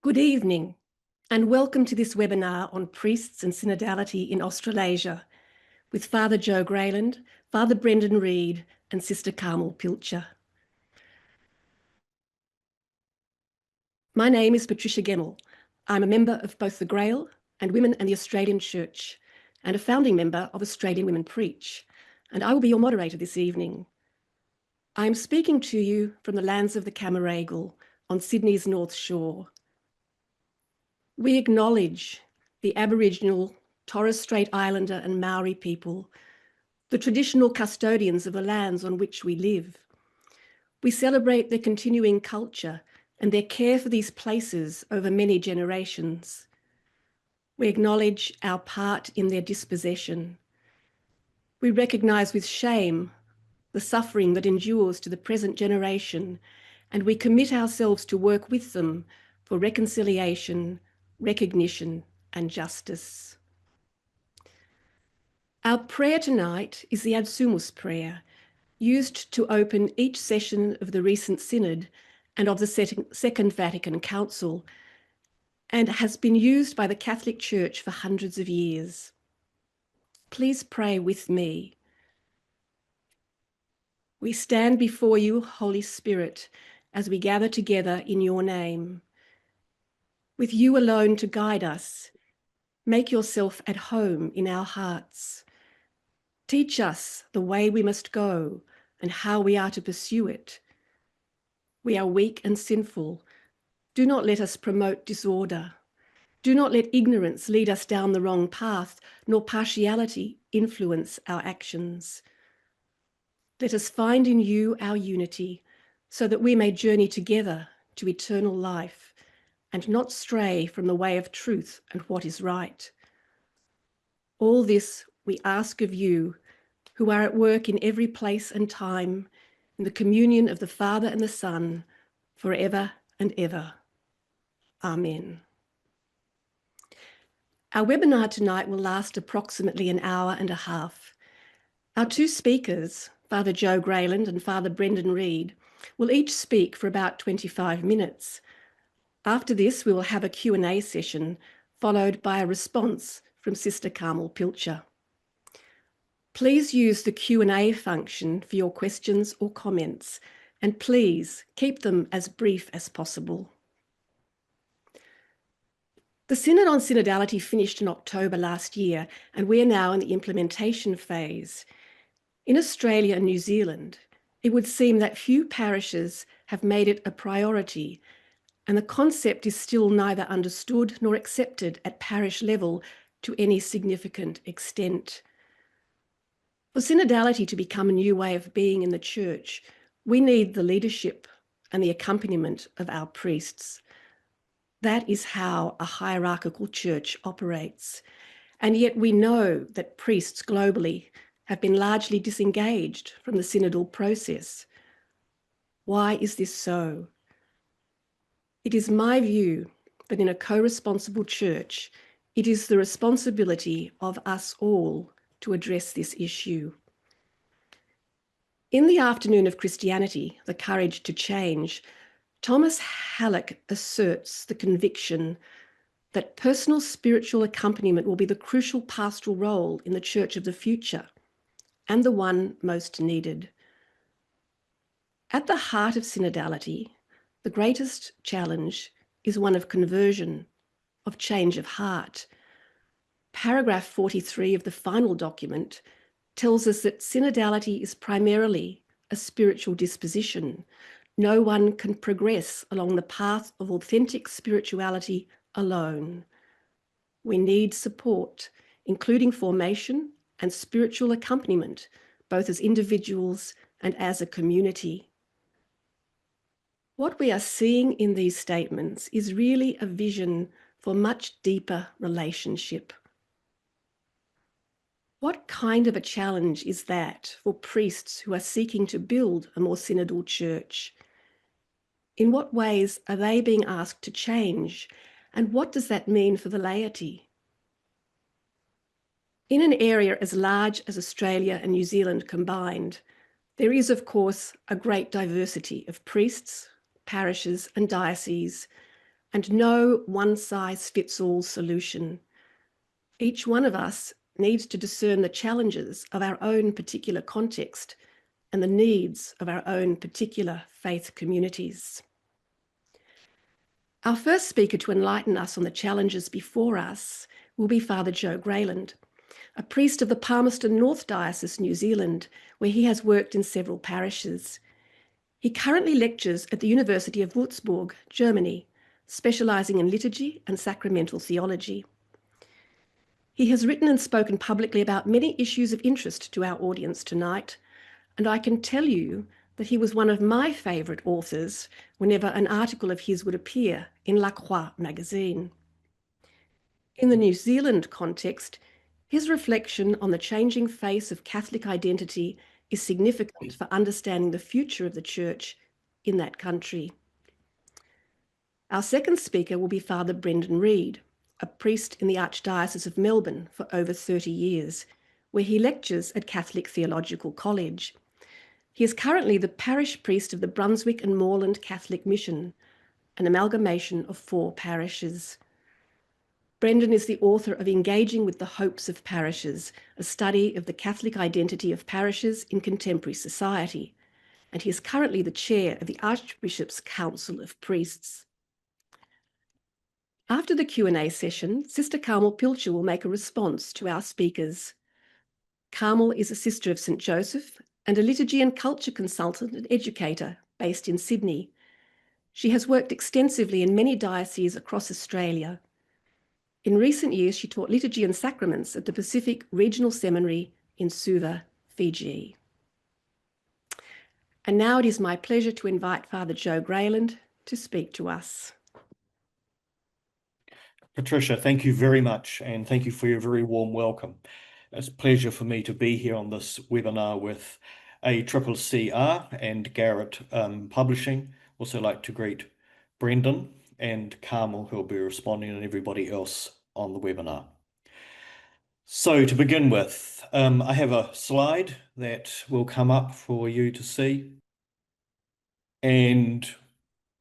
Good evening, and welcome to this webinar on priests and synodality in Australasia with Father Joe Grayland, Father Brendan Reid, and Sister Carmel Pilcher. My name is Patricia Gemmell. I'm a member of both the Grail and Women and the Australian Church, and a founding member of Australian Women Preach, and I will be your moderator this evening. I am speaking to you from the lands of the Camaragal on Sydney's North Shore. We acknowledge the Aboriginal, Torres Strait Islander and Maori people, the traditional custodians of the lands on which we live. We celebrate their continuing culture and their care for these places over many generations. We acknowledge our part in their dispossession. We recognise with shame the suffering that endures to the present generation, and we commit ourselves to work with them for reconciliation, recognition, and justice. Our prayer tonight is the Ad Sumus prayer, used to open each session of the recent Synod and of the Second Vatican Council, and has been used by the Catholic Church for hundreds of years. Please pray with me. We stand before you, Holy Spirit, as we gather together in your name. With you alone to guide us, make yourself at home in our hearts. Teach us the way we must go and how we are to pursue it. We are weak and sinful. Do not let us promote disorder. Do not let ignorance lead us down the wrong path, nor partiality influence our actions. Let us find in you our unity, so that we may journey together to eternal life and not stray from the way of truth and what is right. All this we ask of you, who are at work in every place and time, in the communion of the Father and the Son, forever and ever. Amen. Our webinar tonight will last approximately an hour and a half. Our two speakers, Father Joe Grayland and Father Brendan Reid, will each speak for about 25 minutes. After this, we will have a Q&A session, followed by a response from Sister Carmel Pilcher. Please use the Q&A function for your questions or comments, and please keep them as brief as possible. The Synod on Synodality finished in October last year, and we are now in the implementation phase. In Australia and New Zealand, it would seem that few parishes have made it a priority, and the concept is still neither understood nor accepted at parish level to any significant extent. For synodality to become a new way of being in the Church, we need the leadership and the accompaniment of our priests. That is how a hierarchical church operates. And yet we know that priests globally have been largely disengaged from the synodal process. Why is this so? It is my view that in a co-responsible church, it is the responsibility of us all to address this issue. In The Afternoon of Christianity, The Courage to Change, Tomas Halik asserts the conviction that personal spiritual accompaniment will be the crucial pastoral role in the church of the future, and the one most needed. At the heart of synodality, the greatest challenge is one of conversion, of change of heart. Paragraph 43 of the final document tells us that synodality is primarily a spiritual disposition. No one can progress along the path of authentic spirituality alone. We need support, including formation and spiritual accompaniment, both as individuals and as a community. What we are seeing in these statements is really a vision for much deeper relationship. What kind of a challenge is that for priests who are seeking to build a more synodal church? In what ways are they being asked to change? And what does that mean for the laity? In an area as large as Australia and New Zealand combined, there is, of course, a great diversity of priests, parishes and dioceses, and no one-size-fits-all solution. Each one of us needs to discern the challenges of our own particular context and the needs of our own particular faith communities. Our first speaker to enlighten us on the challenges before us will be Father Joe Grayland, a priest of the Palmerston North Diocese, New Zealand, where he has worked in several parishes. He currently lectures at the University of Würzburg, Germany, specialising in liturgy and sacramental theology. He has written and spoken publicly about many issues of interest to our audience tonight, and I can tell you that he was one of my favourite authors whenever an article of his would appear in La Croix magazine. In the New Zealand context, his reflection on the changing face of Catholic identity is significant for understanding the future of the Church in that country. Our second speaker will be Father Brendan Reid, a priest in the Archdiocese of Melbourne for over 30 years, where he lectures at Catholic Theological College. He is currently the parish priest of the Brunswick and Moreland Catholic Mission, an amalgamation of 4 parishes. Brendan is the author of Engaging with the Hopes of Parishes, a study of the Catholic identity of parishes in contemporary society, and he is currently the chair of the Archbishop's Council of Priests. After the Q&A session, Sister Carmel Pilcher will make a response to our speakers. Carmel is a sister of St. Joseph and a liturgy and culture consultant and educator based in Sydney. She has worked extensively in many dioceses across Australia. In recent years, she taught liturgy and sacraments at the Pacific Regional Seminary in Suva, Fiji. And now it is my pleasure to invite Father Joe Grayland to speak to us. Patricia, thank you very much, and thank you for your very warm welcome. It's a pleasure for me to be here on this webinar with ACCCR and Garratt Publishing. Also like to greet Brendan and Carmel, who will be responding, and everybody else on the webinar. So to begin with, I have a slide that will come up for you to see. And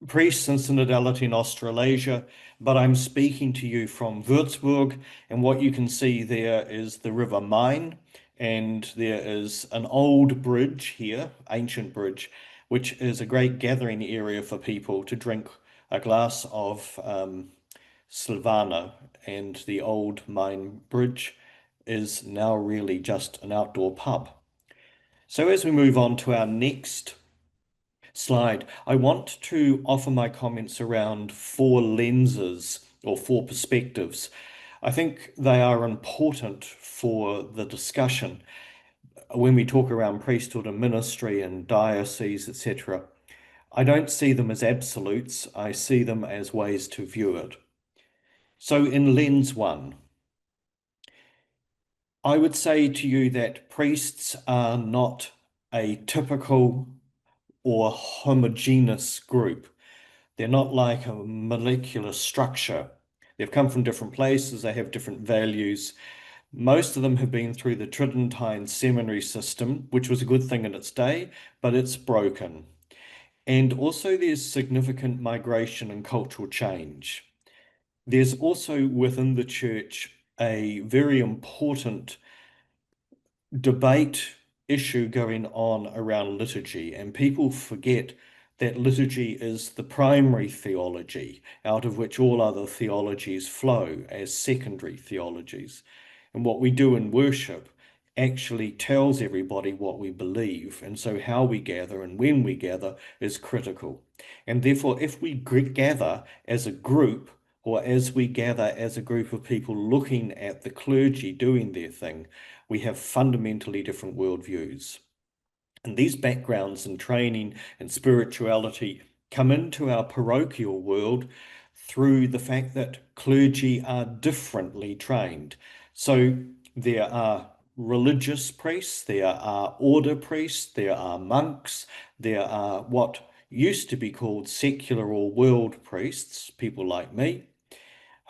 priests and synodality in Australasia, but I'm speaking to you from Würzburg, and what you can see there is the River Main, and there is an old bridge here, ancient bridge, which is a great gathering area for people to drink a glass of Silvana, and the old Main bridge is now really just an outdoor pub. So as we move on to our next slide, I want to offer my comments around 4 lenses or 4 perspectives. I think they are important for the discussion when we talk around priesthood and ministry and diocese, etc. I don't see them as absolutes, I see them as ways to view it. So in lens 1, I would say to you that priests are not a typical or homogeneous group. They're not like a molecular structure. They've come from different places, they have different values. Most of them have been through the Tridentine seminary system, which was a good thing in its day, but it's broken. And also there's significant migration and cultural change. There's also within the church a very important debate issue going on around liturgy, and people forget that liturgy is the primary theology out of which all other theologies flow as secondary theologies. And what we do in worship actually tells everybody what we believe, and so how we gather and when we gather is critical. And therefore, if we gather as a group, or as we gather as a group of people looking at the clergy doing their thing, we have fundamentally different worldviews. And these backgrounds and training and spirituality come into our parochial world through the fact that clergy are differently trained. So there are religious priests, there are order priests, there are monks, there are what used to be called secular or world priests, people like me,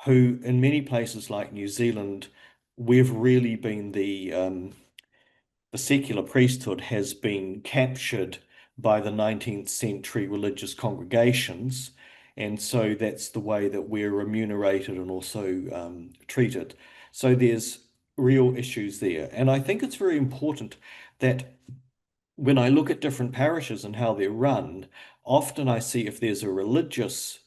who in many places like New Zealand, we've really been the secular priesthood has been captured by the 19th century religious congregations, And so that's the way that we're remunerated and also treated. So there's real issues there. And I think it's very important that when I look at different parishes and how they're run, often I see if there's a religious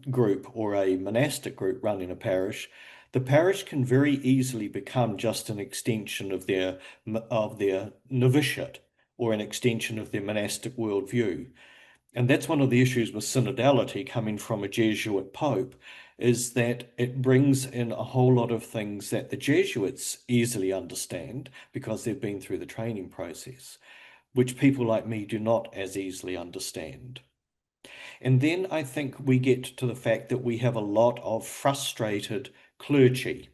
group or a monastic group running a parish, the parish can very easily become just an extension of their novitiate or an extension of their monastic worldview. And that's one of the issues with synodality coming from a Jesuit pope, is that it brings in a whole lot of things that the Jesuits easily understand because they've been through the training process, which people like me do not as easily understand. And then I think we get to the fact that we have a lot of frustrated clergy.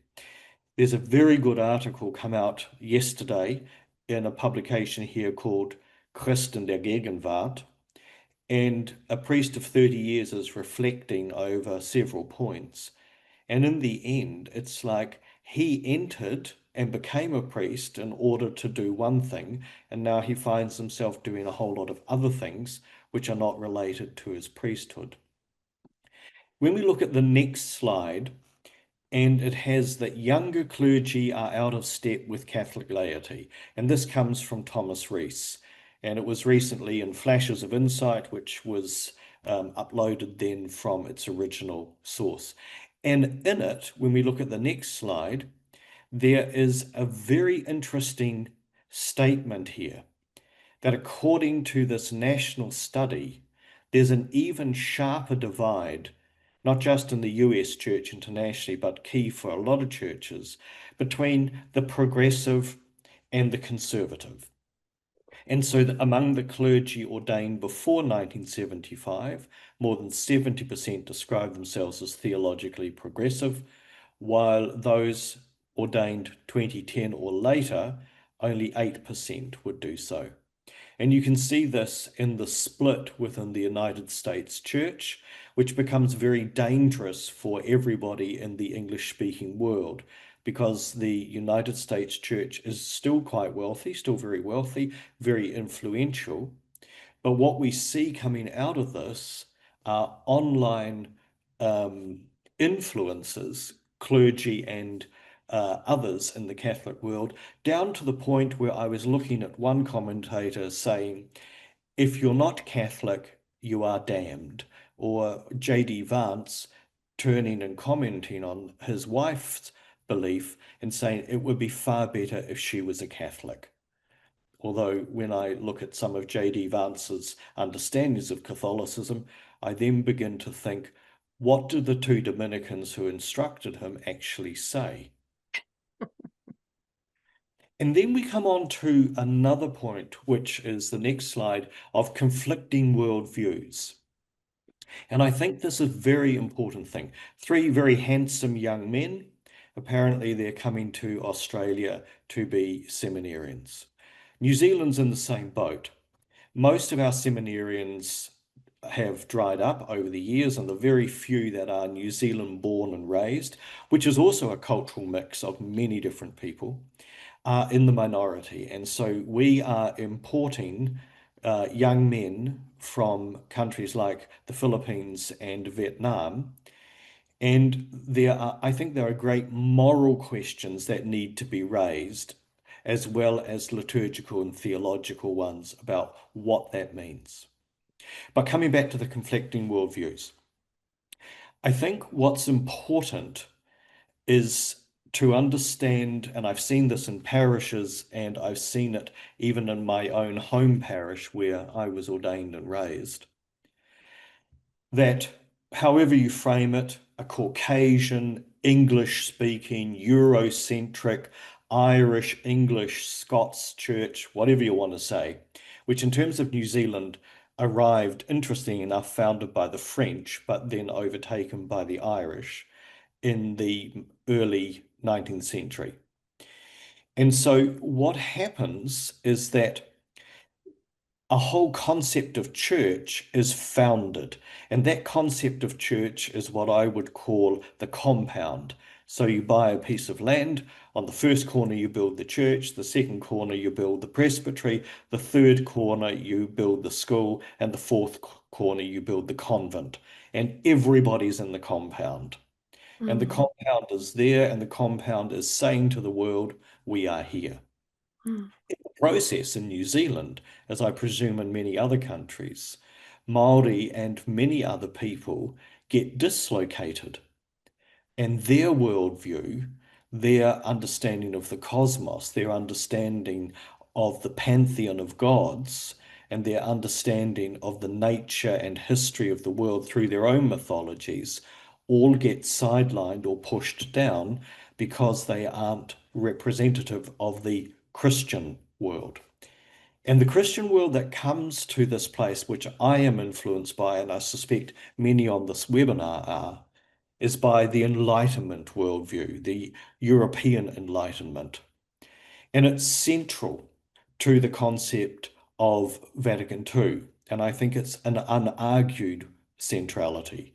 There's a very good article come out yesterday in a publication here called Christen der Gegenwart, and a priest of 30 years is reflecting over several points. And in the end, it's like he entered and became a priest in order to do one thing, and now he finds himself doing a whole lot of other things which are not related to his priesthood. When we look at the next slide, and it has that younger clergy are out of step with Catholic laity, and this comes from Tomas Rees, and it was recently in Flashes of Insight, which was uploaded then from its original source. And in it, when we look at the next slide, there is a very interesting statement here that according to this national study, there's an even sharper divide, not just in the US church internationally, but key for a lot of churches, between the progressive and the conservative. And so among the clergy ordained before 1975, more than 70% describe themselves as theologically progressive, while those ordained 2010 or later, only 8% would do so. And you can see this in the split within the United States Church, which becomes very dangerous for everybody in the English-speaking world, because the United States Church is still quite wealthy, still very wealthy, very influential. But what we see coming out of this are online influences, clergy and others in the Catholic world, down to the point where I was looking at one commentator saying, if you're not Catholic, you are damned. Or J.D. Vance turning and commenting on his wife's belief and saying it would be far better if she was a Catholic. Although when I look at some of J.D. Vance's understandings of Catholicism, I then begin to think, what do the two Dominicans who instructed him actually say? And then we come on to another point, which is the next slide, of conflicting worldviews. And I think this is a very important thing. Three very handsome young men, apparently they're coming to Australia to be seminarians. New Zealand's in the same boat. Most of our seminarians have dried up over the years, and the very few that are New Zealand born and raised, which is also a cultural mix of many different people, are in the minority. And so we are importing young men from countries like the Philippines and Vietnam. And I think there are great moral questions that need to be raised, as well as liturgical and theological ones about what that means. But coming back to the conflicting worldviews, I think what's important is to understand, and I've seen this in parishes, and I've seen it even in my own home parish where I was ordained and raised, that however you frame it, a Caucasian, English-speaking, Eurocentric, Irish, English, Scots church, whatever you want to say, which in terms of New Zealand arrived, interesting enough, founded by the French, but then overtaken by the Irish in the early 19th century. And so what happens is that a whole concept of church is founded, and that concept of church is what I would call the compound. So you buy a piece of land. On the first corner, you build the church. The second corner, you build the presbytery. The third corner, you build the school. And the fourth corner, you build the convent. And everybody's in the compound. And the Mm. compound is there, and the compound is saying to the world, we are here. Mm. In the process in New Zealand, as I presume in many other countries, Māori and many other people get dislocated, and their worldview, their understanding of the cosmos, their understanding of the pantheon of gods, and their understanding of the nature and history of the world through their own mythologies, all get sidelined or pushed down because they aren't representative of the Christian world. And the Christian world that comes to this place, which I am influenced by, and I suspect many on this webinar are, is by the Enlightenment worldview, the European Enlightenment. And it's central to the concept of Vatican II. And I think it's an unargued centrality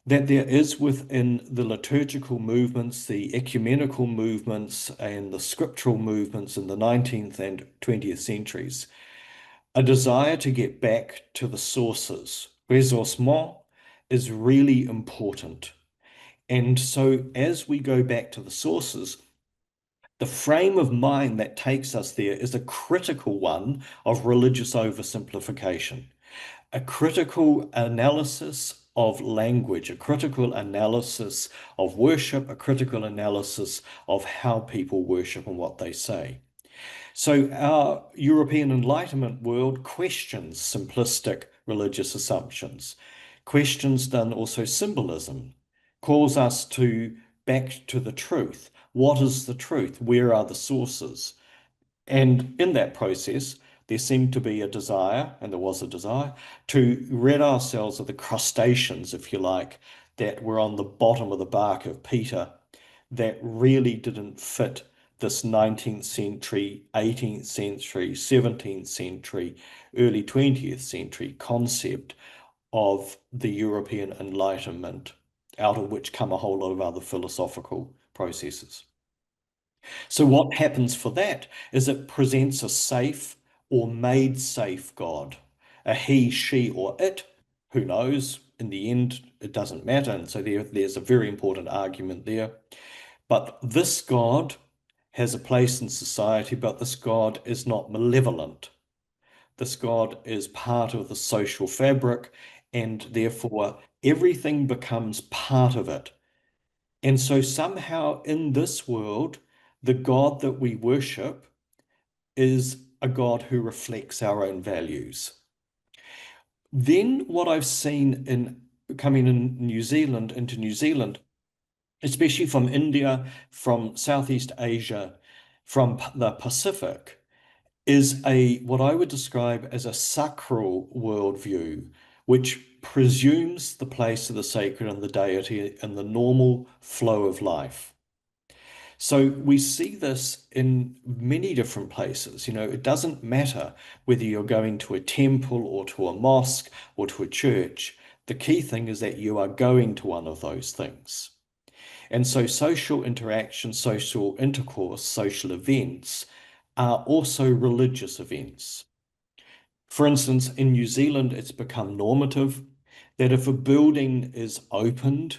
that there is within the liturgical movements, the ecumenical movements, and the scriptural movements in the 19th and 20th centuries, a desire to get back to the sources. Ressourcement is really important. And so as we go back to the sources, the frame of mind that takes us there is a critical one of religious oversimplification, a critical analysis of language, a critical analysis of worship, a critical analysis of how people worship and what they say. So our European Enlightenment world questions simplistic religious assumptions, questions then also symbolism, calls us to back to the truth. What is the truth? Where are the sources? And in that process, there seemed to be a desire, and there was a desire, to rid ourselves of the crustaceans, if you like, that were on the bottom of the bark of Peter that really didn't fit this 19th century, 18th century, 17th century, early 20th century concept of the European Enlightenment, out of which come a whole lot of other philosophical processes. So what happens for that is it presents a safe or made safe God, a he, she, or it, who knows, in the end, it doesn't matter. And so there's a very important argument there. But this God has a place in society, but this God is not malevolent. This God is part of the social fabric, and therefore everything becomes part of it. And so somehow in this world, the God that we worship is a God who reflects our own values. Then what I've seen in coming in New Zealand, into New Zealand, especially from India, from Southeast Asia, from the Pacific, is what I would describe as a sacral worldview, which presumes the place of the sacred and the deity in the normal flow of life. So we see this in many different places. You know, it doesn't matter whether you're going to a temple or to a mosque or to a church. The key thing is that you are going to one of those things. And so social interaction, social intercourse, social events are also religious events. For instance, in New Zealand, it's become normative that if a building is opened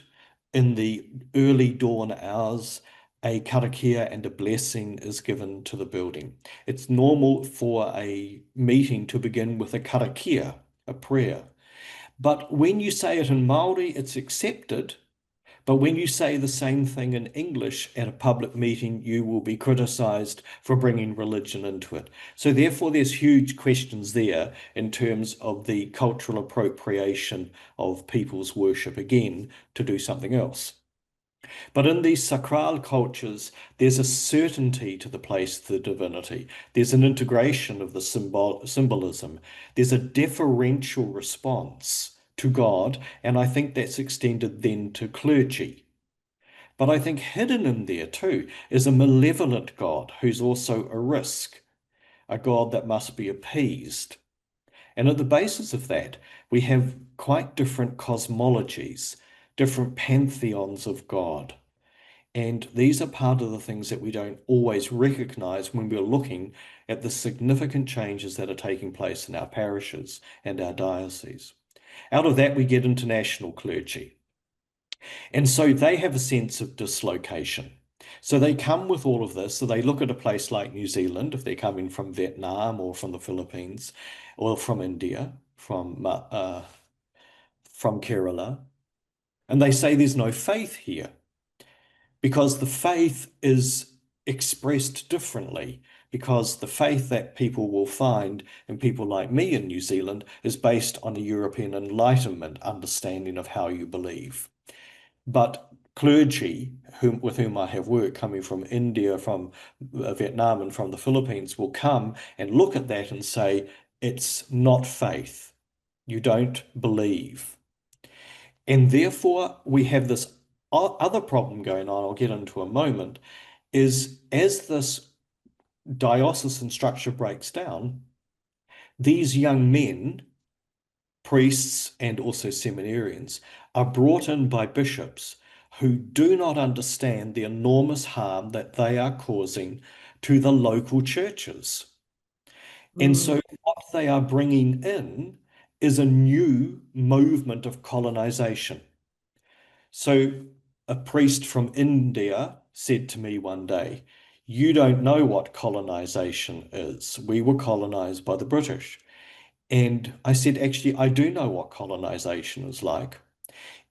in the early dawn hours, a karakia and a blessing is given to the building. It's normal for a meeting to begin with a karakia, a prayer. But when you say it in Māori, it's accepted. But when you say the same thing in English at a public meeting, you will be criticized for bringing religion into it. So therefore, there's huge questions there in terms of the cultural appropriation of people's worship again to do something else. But in these sacral cultures, there's a certainty to the place of the divinity. There's an integration of the symbolism. There's a deferential response to God, and I think that's extended then to clergy. But I think hidden in there too is a malevolent God who's also a risk, a God that must be appeased. And at the basis of that, we have quite different cosmologies, different pantheons of God. And these are part of the things that we don't always recognize when we're looking at the significant changes that are taking place in our parishes and our dioceses. Out of that, we get international clergy. And so they have a sense of dislocation. So they come with all of this. So they look at a place like New Zealand, if they're coming from Vietnam or from the Philippines or from India, from Kerala, and they say there's no faith here because the faith is expressed differently. Because the faith that people will find in people like me in New Zealand is based on a European Enlightenment understanding of how you believe. But clergy with whom I have worked coming from India, from Vietnam, and from the Philippines will come and look at that and say, it's not faith. You don't believe. And therefore, we have this other problem going on, I'll get into a moment, is as this diocesan structure breaks down, these young men, priests and also seminarians, are brought in by bishops who do not understand the enormous harm that they are causing to the local churches. And so what they are bringing in is a new movement of colonization. So a priest from India said to me one day, "You don't know what colonization is. We were colonized by the British." And I said, "Actually, I do know what colonization is like.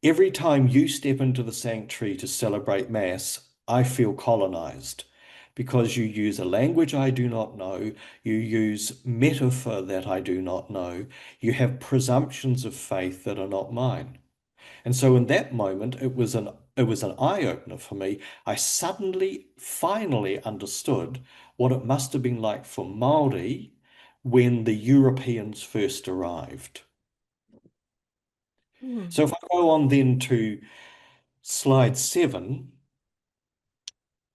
Every time you step into the sanctuary to celebrate Mass, I feel colonized because you use a language I do not know, you use metaphor that I do not know, you have presumptions of faith that are not mine." And so in that moment, it was an eye-opener for me. I suddenly, finally understood what it must have been like for Māori when the Europeans first arrived. So if I go on then to slide 7,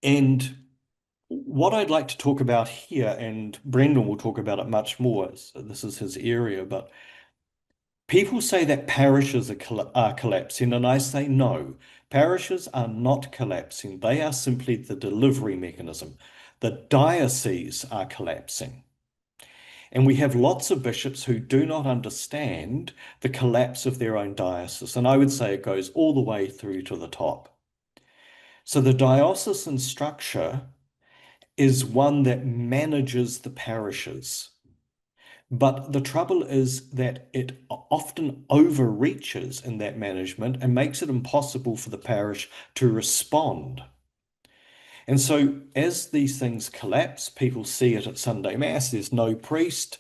and what I'd like to talk about here, and Brendan will talk about it much more, so this is his area, but people say that parishes are collapsing, and I say no. Parishes are not collapsing. They are simply the delivery mechanism. The dioceses are collapsing. And we have lots of bishops who do not understand the collapse of their own diocese. And I would say it goes all the way through to the top. So the diocesan structure is one that manages the parishes. But the trouble is that it often overreaches in that management and makes it impossible for the parish to respond. And so as these things collapse, people see it at Sunday Mass, there's no priest,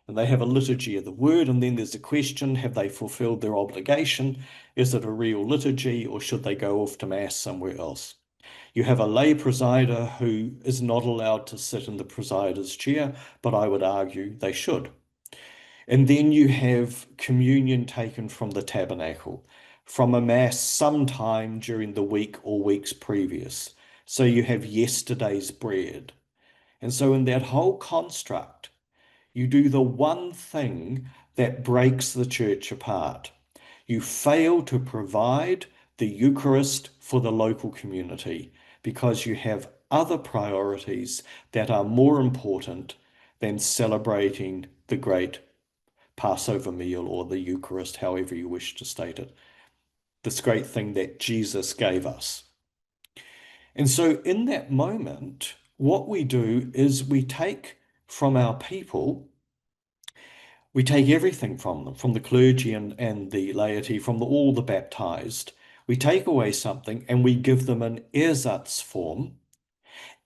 and they have a liturgy of the word, and then there's a question, have they fulfilled their obligation? Is it a real liturgy, or should they go off to Mass somewhere else? You have a lay presider who is not allowed to sit in the presider's chair, but I would argue they should. And then you have communion taken from the tabernacle, from a Mass sometime during the week or weeks previous. So you have yesterday's bread. And so in that whole construct, you do the one thing that breaks the church apart. You fail to provide the Eucharist for the local community because you have other priorities that are more important than celebrating the great Passover meal or the Eucharist, however you wish to state it. This great thing that Jesus gave us. And so in that moment, what we do is we take from our people, we take everything from them, from the clergy and the laity, from all the baptized. We take away something and we give them an ersatz form.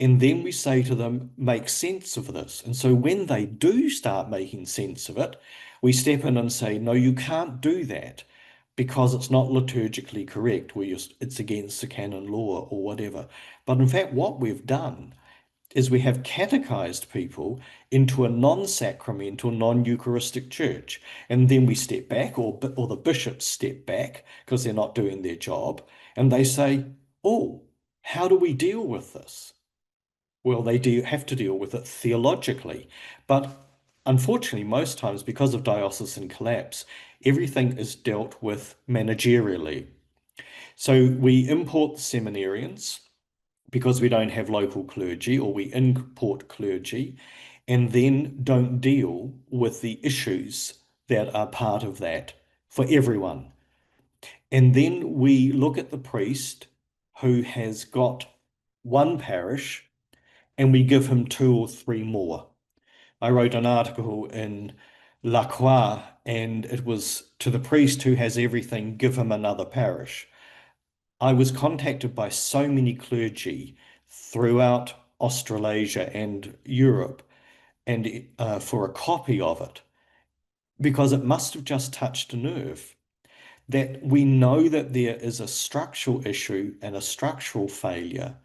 And then we say to them, make sense of this. And so when they do start making sense of it, we step in and say, no, you can't do that because it's not liturgically correct, or it's against the canon law or whatever. But in fact, what we've done is we have catechized people into a non-sacramental, non-Eucharistic church. And then we step back, or the bishops step back because they're not doing their job, and they say, oh, how do we deal with this? Well, they do have to deal with it theologically. But unfortunately, most times, because of diocesan collapse, everything is dealt with managerially. So we import the seminarians, because we don't have local clergy, or we import clergy, and then don't deal with the issues that are part of that for everyone. And then we look at the priest who has got one parish and we give him 2 or 3 more. I wrote an article in La Croix, and it was to the priest who has everything, give him another parish. I was contacted by so many clergy throughout Australasia and Europe and for a copy of it, because it must have just touched a nerve. That we know that there is a structural issue and a structural failure,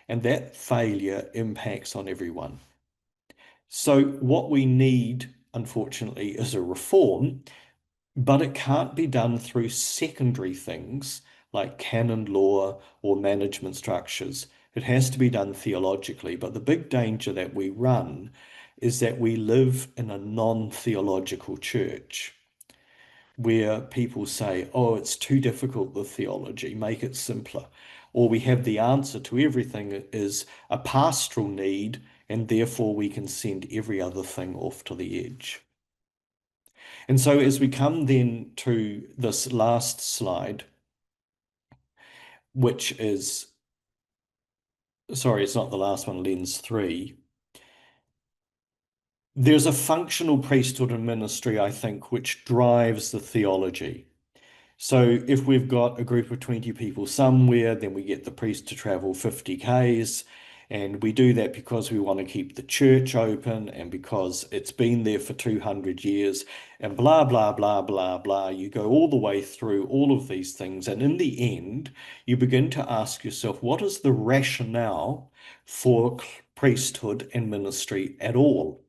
and that failure impacts on everyone. So what we need, unfortunately, is a reform, but it can't be done through secondary things like canon law or management structures. It has to be done theologically. But the big danger that we run is that we live in a non-theological church where people say, oh, it's too difficult, the theology, make it simpler. Or we have the answer to everything is a pastoral need, and therefore we can send every other thing off to the edge. And so as we come then to this last slide, which is, sorry, it's not the last one, lens 3. There's a functional priesthood and ministry, I think, which drives the theology. So if we've got a group of 20 people somewhere, then we get the priest to travel 50 Ks, and we do that because we want to keep the church open and because it's been there for 200 years and blah, blah, blah, blah, blah. You go all the way through all of these things, and in the end, you begin to ask yourself, what is the rationale for priesthood and ministry at all?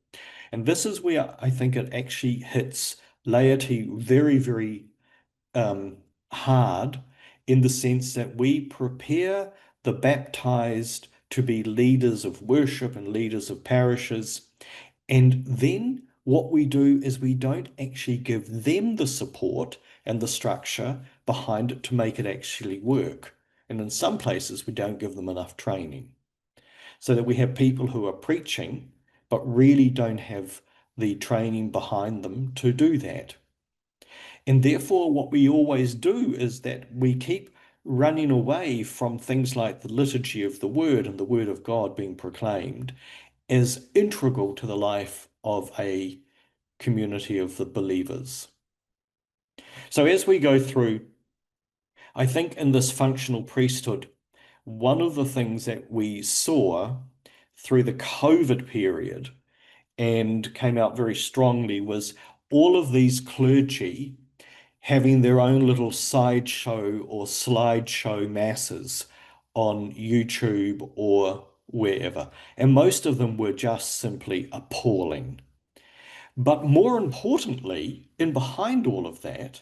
And this is where I think it actually hits laity very, very hard, in the sense that we prepare the baptized to be leaders of worship and leaders of parishes. And then what we do is we don't actually give them the support and the structure behind it to make it actually work. And in some places, we don't give them enough training. So that we have people who are preaching, but really don't have the training behind them to do that. And therefore, what we always do is that we keep running away from things like the liturgy of the word and the word of God being proclaimed as integral to the life of a community of the believers. So as we go through, I think in this functional priesthood, one of the things that we saw through the COVID period and came out very strongly was all of these clergy having their own little sideshow or slideshow masses on YouTube or wherever. And most of them were just simply appalling. But more importantly, in behind all of that,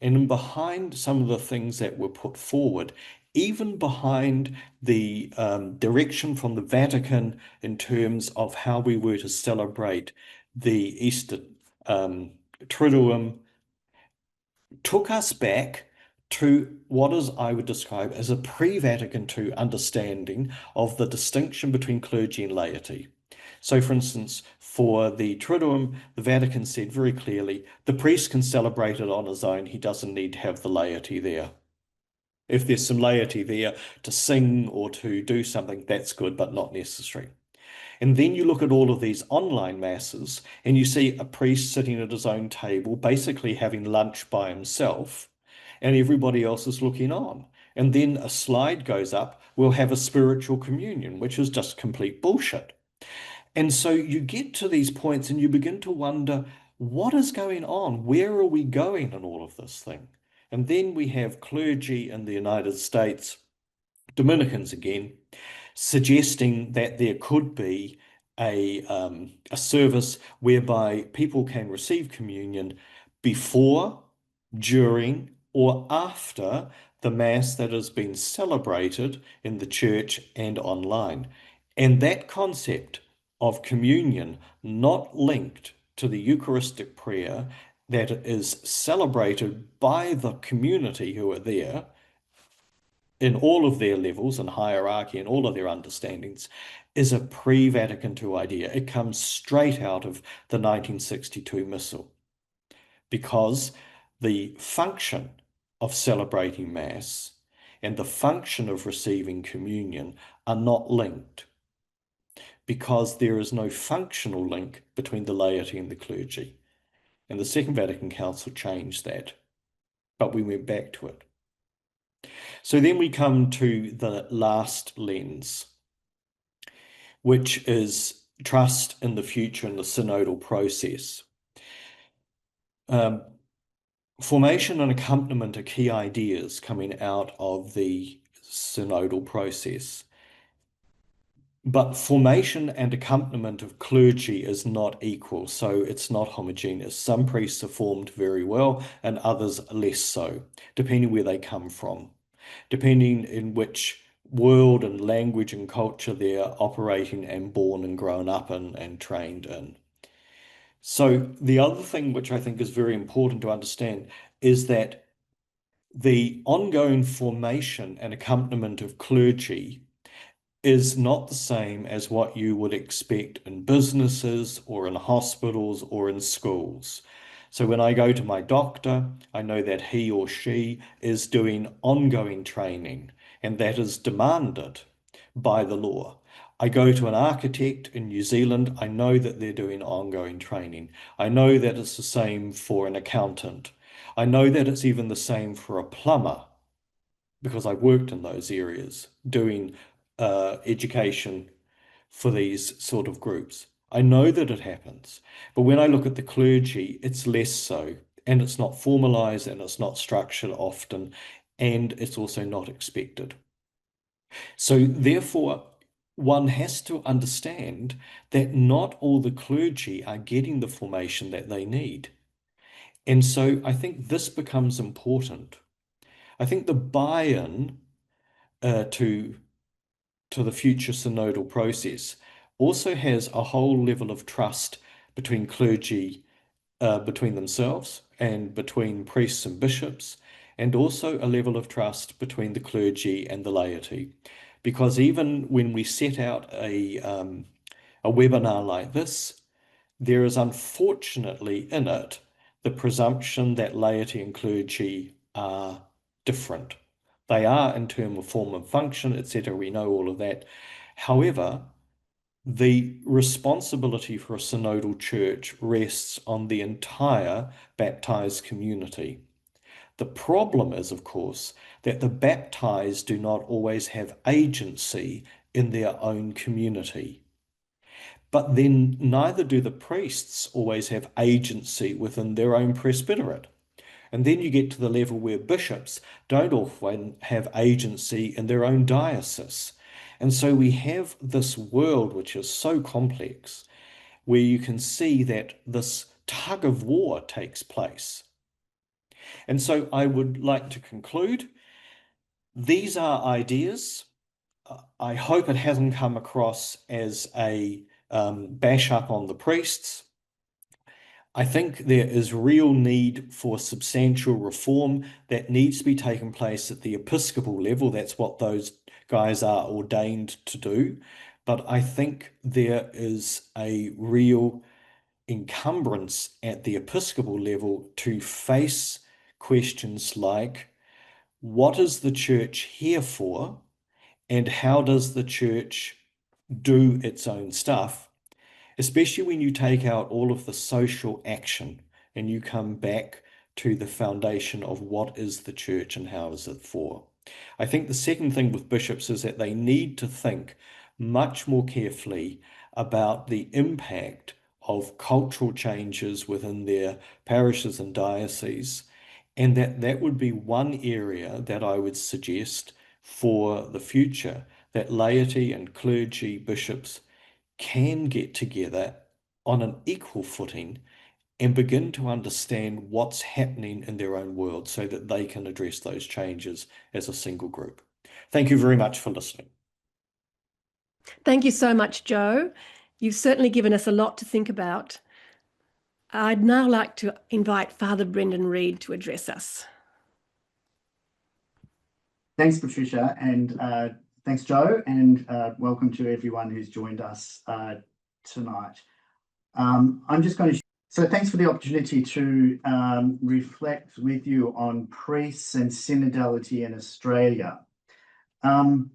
and in behind some of the things that were put forward, even behind the direction from the Vatican in terms of how we were to celebrate the Easter Triduum, took us back to what is I would describe as a pre-Vatican II understanding of the distinction between clergy and laity. So, for instance, for the Triduum, the Vatican said very clearly, the priest can celebrate it on his own. He doesn't need to have the laity there. If there's some laity there to sing or to do something, that's good, but not necessary. And then you look at all of these online masses and you see a priest sitting at his own table, basically having lunch by himself, and everybody else is looking on. And then a slide goes up, we'll have a spiritual communion, which is just complete bullshit. And so you get to these points and you begin to wonder, what is going on? Where are we going in all of this thing? And then we have clergy in the United States, Dominicans again, suggesting that there could be a service whereby people can receive communion before, during, or after the Mass that has been celebrated in the church and online. And that concept of communion not linked to the Eucharistic prayer that is celebrated by the community who are there in all of their levels and hierarchy and all of their understandings is a pre-Vatican II idea. It comes straight out of the 1962 Missal, because the function of celebrating Mass and the function of receiving communion are not linked, because there is no functional link between the laity and the clergy. And the Second Vatican Council changed that, but we went back to it. So then we come to the last lens, which is trust in the future and the synodal process. Formation and accompaniment are key ideas coming out of the synodal process. But formation and accompaniment of clergy is not equal, so it's not homogeneous. Some priests are formed very well and others less so, depending where they come from, depending in which world and language and culture they're operating and born and grown up in and trained in. So the other thing which I think is very important to understand is that the ongoing formation and accompaniment of clergy is not the same as what you would expect in businesses or in hospitals or in schools. So when I go to my doctor, I know that he or she is doing ongoing training, and that is demanded by the law. I go to an architect in New Zealand, I know that they're doing ongoing training. I know that it's the same for an accountant. I know that it's even the same for a plumber, because I worked in those areas doing education for these sort of groups. I know that it happens, but when I look at the clergy, it's less so, and it's not formalized and it's not structured often, and it's also not expected. So therefore, one has to understand that not all the clergy are getting the formation that they need. And so I think this becomes important. I think the buy-in to the future synodal process also has a whole level of trust between clergy, between themselves and between priests and bishops, and also a level of trust between the clergy and the laity. Because even when we set out a webinar like this, there is unfortunately in it the presumption that laity and clergy are different. They are in terms of form and function, etc. We know all of that. However, the responsibility for a synodal church rests on the entire baptized community. The problem is, of course, that the baptized do not always have agency in their own community. But then neither do the priests always have agency within their own presbyterate. And then you get to the level where bishops don't often have agency in their own diocese. And so we have this world which is so complex, where you can see that this tug of war takes place. And so I would like to conclude. These are ideas. I hope it hasn't come across as a bash up on the priests. I think there is real need for substantial reform that needs to be taking place at the episcopal level. That's what those guys are ordained to do. But I think there is a real encumbrance at the episcopal level to face questions like, what is the church here for? And how does the church do its own stuff? Especially when you take out all of the social action and you come back to the foundation of what is the church and how is it for. I think the second thing with bishops is that they need to think much more carefully about the impact of cultural changes within their parishes and dioceses, and that would be one area that I would suggest for the future, that laity and clergy, bishops can get together on an equal footing and begin to understand what's happening in their own world so that they can address those changes as a single group. Thank you very much for listening. Thank you so much, Joe. You've certainly given us a lot to think about. I'd now like to invite Father Brendan Reid to address us. Thanks, Patricia, and thanks, Joe, and welcome to everyone who's joined us tonight. I'm just going to, so thanks for the opportunity to reflect with you on priests and synodality in Australia. I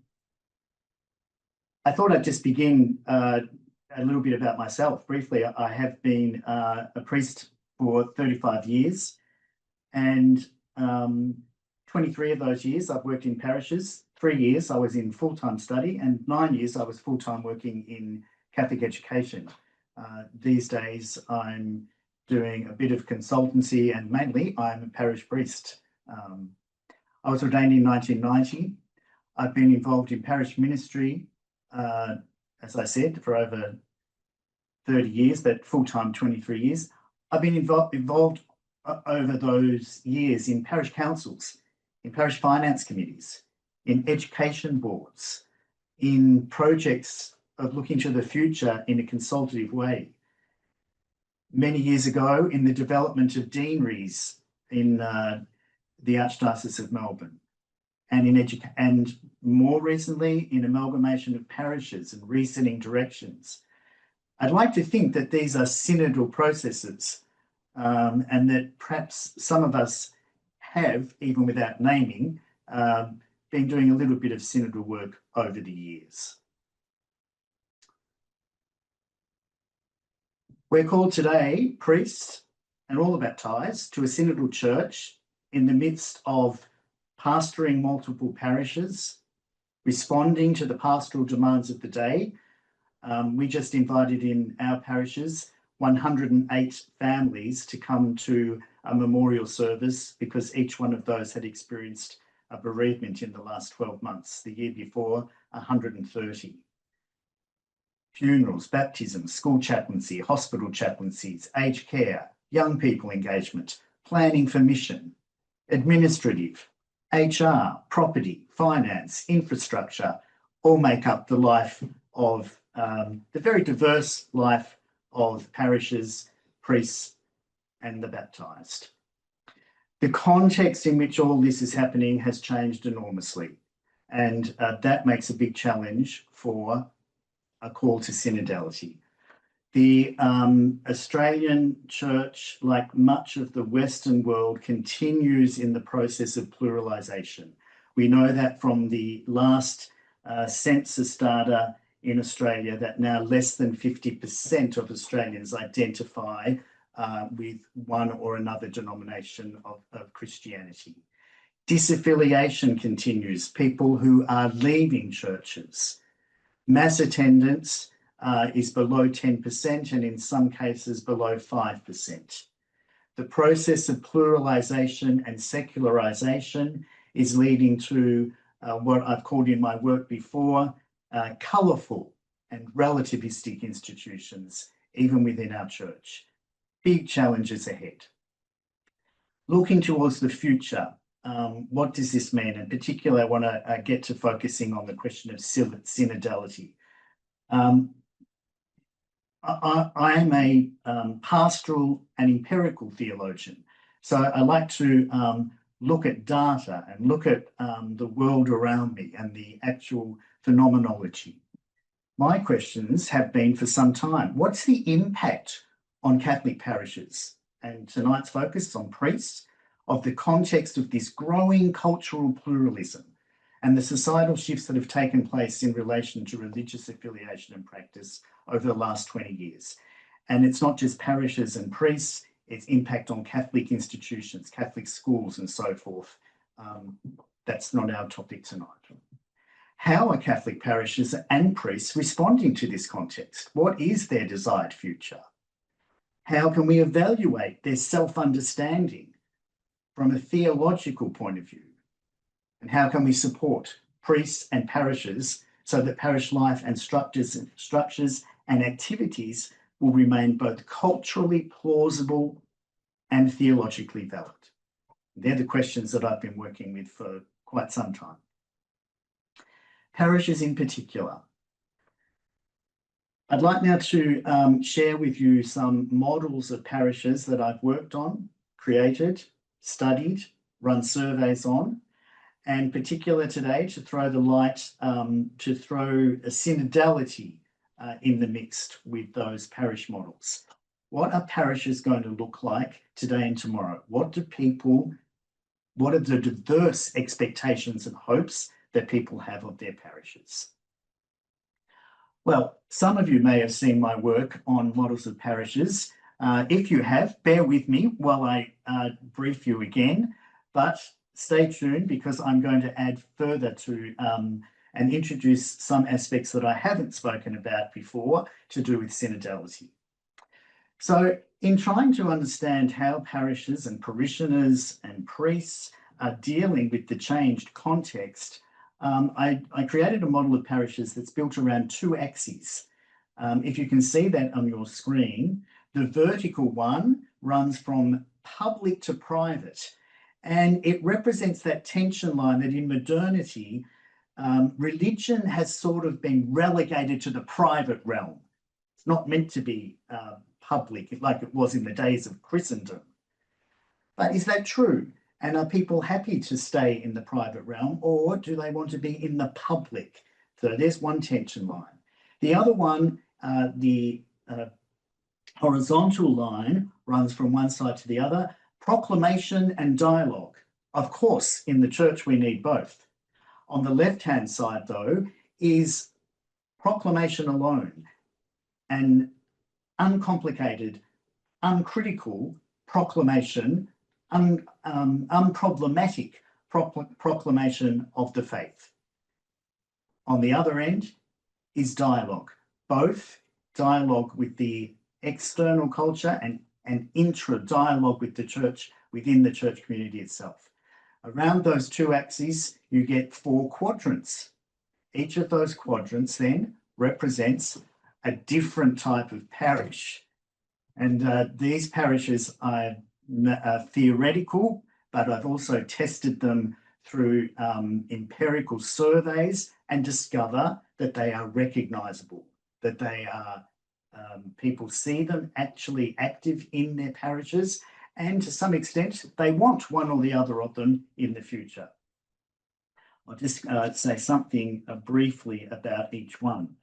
thought I'd just begin a little bit about myself. Briefly, I have been a priest for 35 years, and 23 of those years I've worked in parishes. 3 years I was in full-time study, and 9 years I was full-time working in Catholic education. These days I'm doing a bit of consultancy, and mainly I'm a parish priest. I was ordained in 1990. I've been involved in parish ministry, as I said, for over 30 years, but full-time 23 years. I've been involved over those years in parish councils, in parish finance committees, in education boards, in projects of looking to the future in a consultative way. Many years ago, in the development of deaneries in the Archdiocese of Melbourne, and more recently in amalgamation of parishes and resetting directions. I'd like to think that these are synodal processes, and that perhaps some of us have, even without naming, been doing a little bit of synodal work over the years. We're called today, priests and all the baptised, to a synodal church in the midst of pastoring multiple parishes, responding to the pastoral demands of the day. We just invited in our parishes 108 families to come to a memorial service because each one of those had experienced a bereavement in the last 12 months. The year before, 130. Funerals, baptisms, school chaplaincy, hospital chaplaincies, aged care, young people engagement, planning for mission, administrative, HR, property, finance, infrastructure, all make up the life of the very diverse life of parishes, priests, and the baptised. The context in which all this is happening has changed enormously, and that makes a big challenge for a call to synodality. The Australian Church, like much of the Western world, continues in the process of pluralisation. We know that from the last census data in Australia, that now less than 50% of Australians identify with one or another denomination of Christianity. Disaffiliation continues, people who are leaving churches. Mass attendance is below 10% and in some cases below 5%. The process of pluralisation and secularisation is leading to what I've called in my work before, colourful and relativistic institutions, even within our church. Big challenges ahead. Looking towards the future, what does this mean? In particular, I want to get to focusing on the question of synodality. I am a pastoral and empirical theologian, so I like to look at data and look at the world around me and the actual phenomenology. My questions have been for some time, what's the impact on Catholic parishes? And tonight's focus is on priests, of the context of this growing cultural pluralism and the societal shifts that have taken place in relation to religious affiliation and practice over the last 20 years. And it's not just parishes and priests, its impact on Catholic institutions, Catholic schools and so forth. That's not our topic tonight. How are Catholic parishes and priests responding to this context? What is their desired future? How can we evaluate their self-understanding from a theological point of view? And how can we support priests and parishes so that parish life and structures and activities will remain both culturally plausible and theologically valid? They're the questions that I've been working with for quite some time. Parishes in particular. I'd like now to share with you some models of parishes that I've worked on, created, studied, run surveys on, and particular today to throw the light, to throw a synodality in the mix with those parish models. What are parishes going to look like today and tomorrow? What are the diverse expectations and hopes that people have of their parishes? Well, some of you may have seen my work on models of parishes. If you have, bear with me while I brief you again, but stay tuned because I'm going to add further to and introduce some aspects that I haven't spoken about before to do with synodality. So in trying to understand how parishes and parishioners and priests are dealing with the changed context, I created a model of parishes that's built around two axes. If you can see that on your screen, the vertical one runs from public to private, and it represents that tension line that in modernity, religion has sort of been relegated to the private realm. It's not meant to be public like it was in the days of Christendom. But is that true? And are people happy to stay in the private realm, or do they want to be in the public? So there's one tension line. The other one, the horizontal line runs from one side to the other, proclamation and dialogue. Of course, in the church, we need both. On the left-hand side, though, is proclamation alone, and uncomplicated, uncritical proclamation, unproblematic proclamation of the faith. On the other end is dialogue, both dialogue with the external culture and intra-dialogue with the church, within the church community itself. Around those two axes, you get 4 quadrants. Each of those quadrants then represents a different type of parish. And these parishes are theoretical, but I've also tested them through empirical surveys and discover that they are recognisable, that they are, people see them actually active in their parishes, and to some extent, they want one or the other of them in the future. I'll just say something briefly about each one.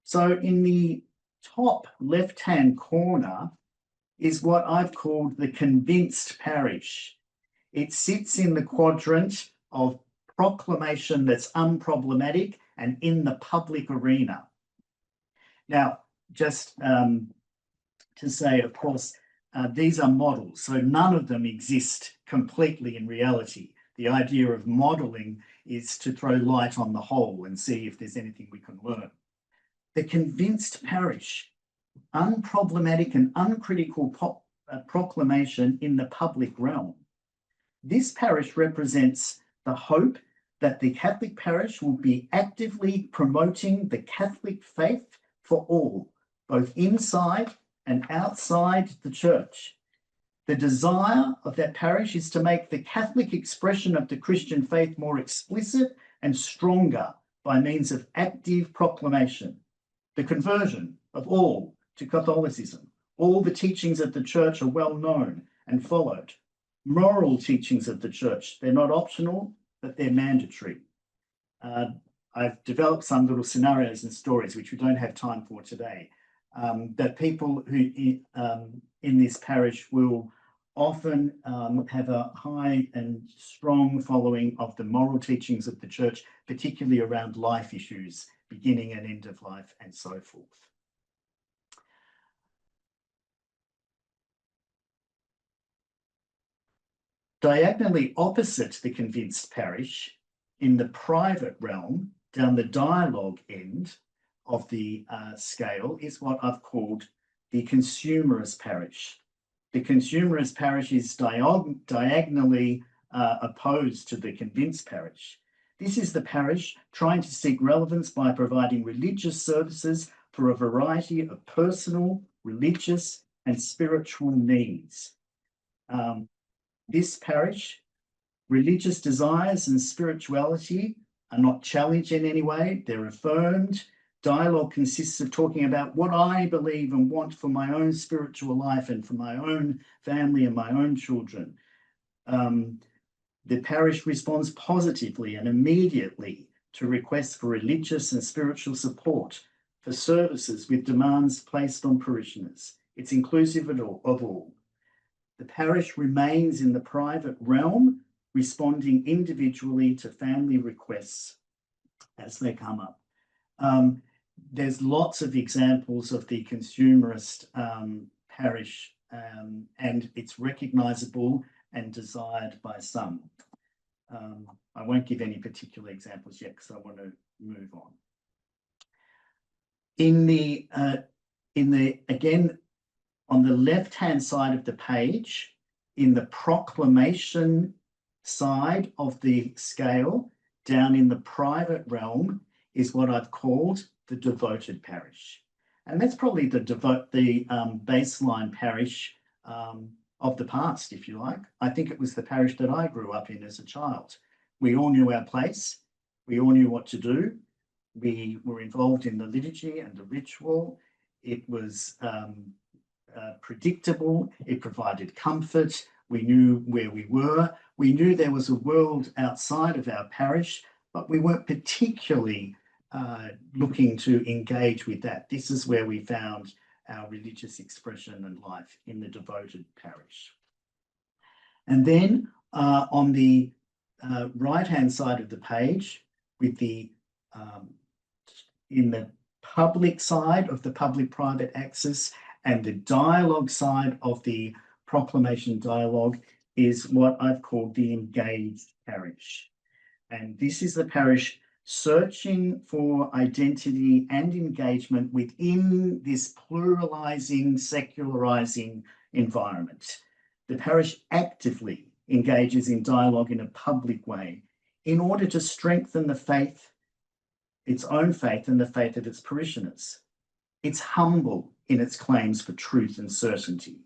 So in the top left-hand corner is what I've called the convinced parish. It sits in the quadrant of proclamation that's unproblematic and in the public arena. Now, just to say, of course, these are models, so none of them exist completely in reality. The idea of modelling is to throw light on the whole and see if there's anything we can learn. The convinced parish, unproblematic and uncritical proclamation in the public realm. This parish represents the hope that the Catholic parish will be actively promoting the Catholic faith for all, both inside and outside the church. The desire of that parish is to make the Catholic expression of the Christian faith more explicit and stronger by means of active proclamation. The conversion of all to Catholicism. All the teachings of the church are well known and followed. Moral teachings of the church, they're not optional, but they're mandatory. I've developed some little scenarios and stories, which we don't have time for today, that people who in this parish will often have a high and strong following of the moral teachings of the church, particularly around life issues, beginning and end of life, and so forth. Diagonally opposite the convinced parish, in the private realm, down the dialogue end of the scale, is what I've called the consumerist parish. The consumerist parish is diagonally opposed to the convinced parish. This is the parish trying to seek relevance by providing religious services for a variety of personal, religious, and spiritual needs. This parish, religious desires and spirituality are not challenged in any way, they're affirmed. Dialogue consists of talking about what I believe and want for my own spiritual life and for my own family and my own children. The parish responds positively and immediately to requests for religious and spiritual support for services with demands placed on parishioners. It's inclusive of all. The parish remains in the private realm, responding individually to family requests as they come up. There's lots of examples of the consumerist parish, and it's recognisable and desired by some. I won't give any particular examples yet because I want to move on. Again, on the left-hand side of the page, in the proclamation side of the scale, down in the private realm, is what I've called the devoted parish. And that's probably the baseline parish of the past, if you like. I think it was the parish that I grew up in as a child. We all knew our place. We all knew what to do. We were involved in the liturgy and the ritual. It was predictable. It provided comfort. We knew where we were. We knew there was a world outside of our parish, but we weren't particularly looking to engage with that. This is where we found our religious expression and life, in the devoted parish. And then on the right-hand side of the page, with the in the public side of the public-private axis and the dialogue side of the proclamation dialogue, is what I've called the engaged parish. And this is the parish searching for identity and engagement within this pluralizing, secularizing environment. The parish actively engages in dialogue in a public way in order to strengthen the faith, its own faith, and the faith of its parishioners. It's humble in its claims for truth and certainty.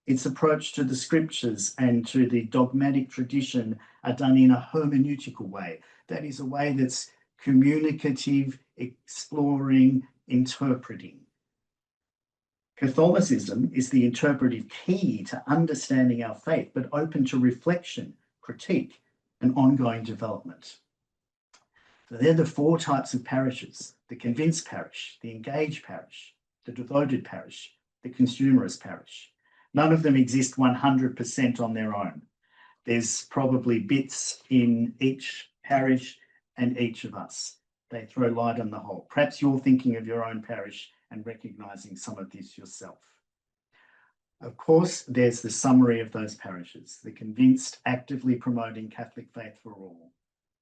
Its approach to the scriptures and to the dogmatic tradition are done in a hermeneutical way. That is a way that's communicative, exploring, interpreting. Catholicism is the interpretive key to understanding our faith, but open to reflection, critique, and ongoing development. So they're the four types of parishes: the convinced parish, the engaged parish, the devoted parish, the consumerist parish. None of them exist 100% on their own. There's probably bits in each parish and each of us. They throw light on the whole. Perhaps you're thinking of your own parish and recognising some of this yourself. Of course, there's the summary of those parishes: the convinced, actively promoting Catholic faith for all,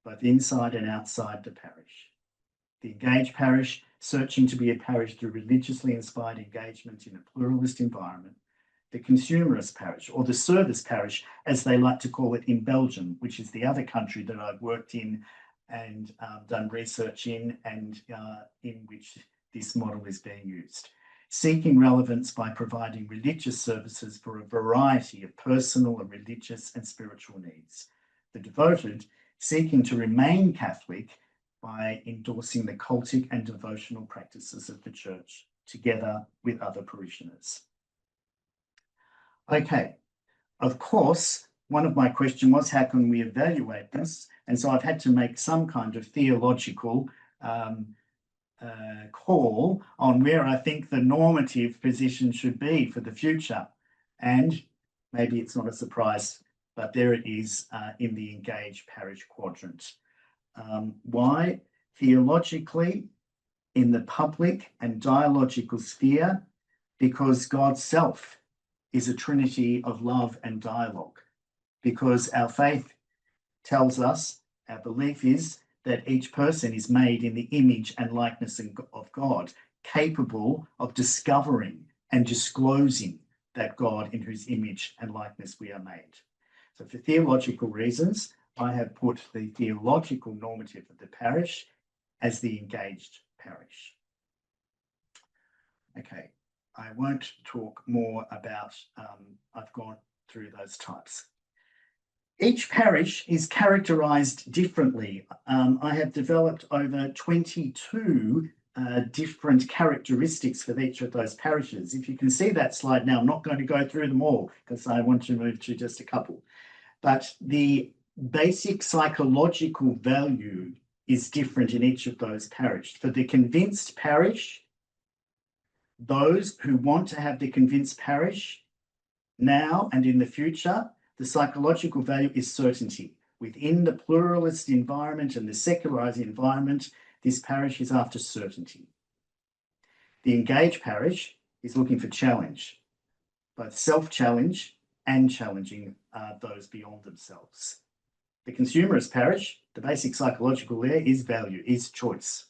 both inside and outside the parish. The engaged parish, searching to be a parish through religiously inspired engagement in a pluralist environment. The consumerist parish, or the service parish, as they like to call it in Belgium, which is the other country that I've worked in and done research in, and in which this model is being used. Seeking relevance by providing religious services for a variety of personal and religious and spiritual needs. The devoted, seeking to remain Catholic by endorsing the cultic and devotional practices of the Church, together with other parishioners. Okay, of course, one of my questions was, how can we evaluate this? And so I've had to make some kind of theological call on where I think the normative position should be for the future. And maybe it's not a surprise, but there it is in the engaged parish quadrant. Why? Theologically, in the public and dialogical sphere, because God's self is a trinity of love and dialogue. Because our faith tells us, our belief is that each person is made in the image and likeness of God, capable of discovering and disclosing that God in whose image and likeness we are made. So for theological reasons, I have put the theological normative of the parish as the engaged parish. Okay, I won't talk more about, I've gone through those types. Each parish is characterised differently. I have developed over 22 different characteristics for each of those parishes. If you can see that slide now, I'm not going to go through them all because I want to move to just a couple. But the basic psychological value is different in each of those parishes. For the convinced parish, those who want to have the convinced parish now and in the future, the psychological value is certainty. Within the pluralist environment and the secularized environment, this parish is after certainty. The engaged parish is looking for challenge, both self-challenge and challenging those beyond themselves. The consumerist parish, the basic psychological there is value, is choice.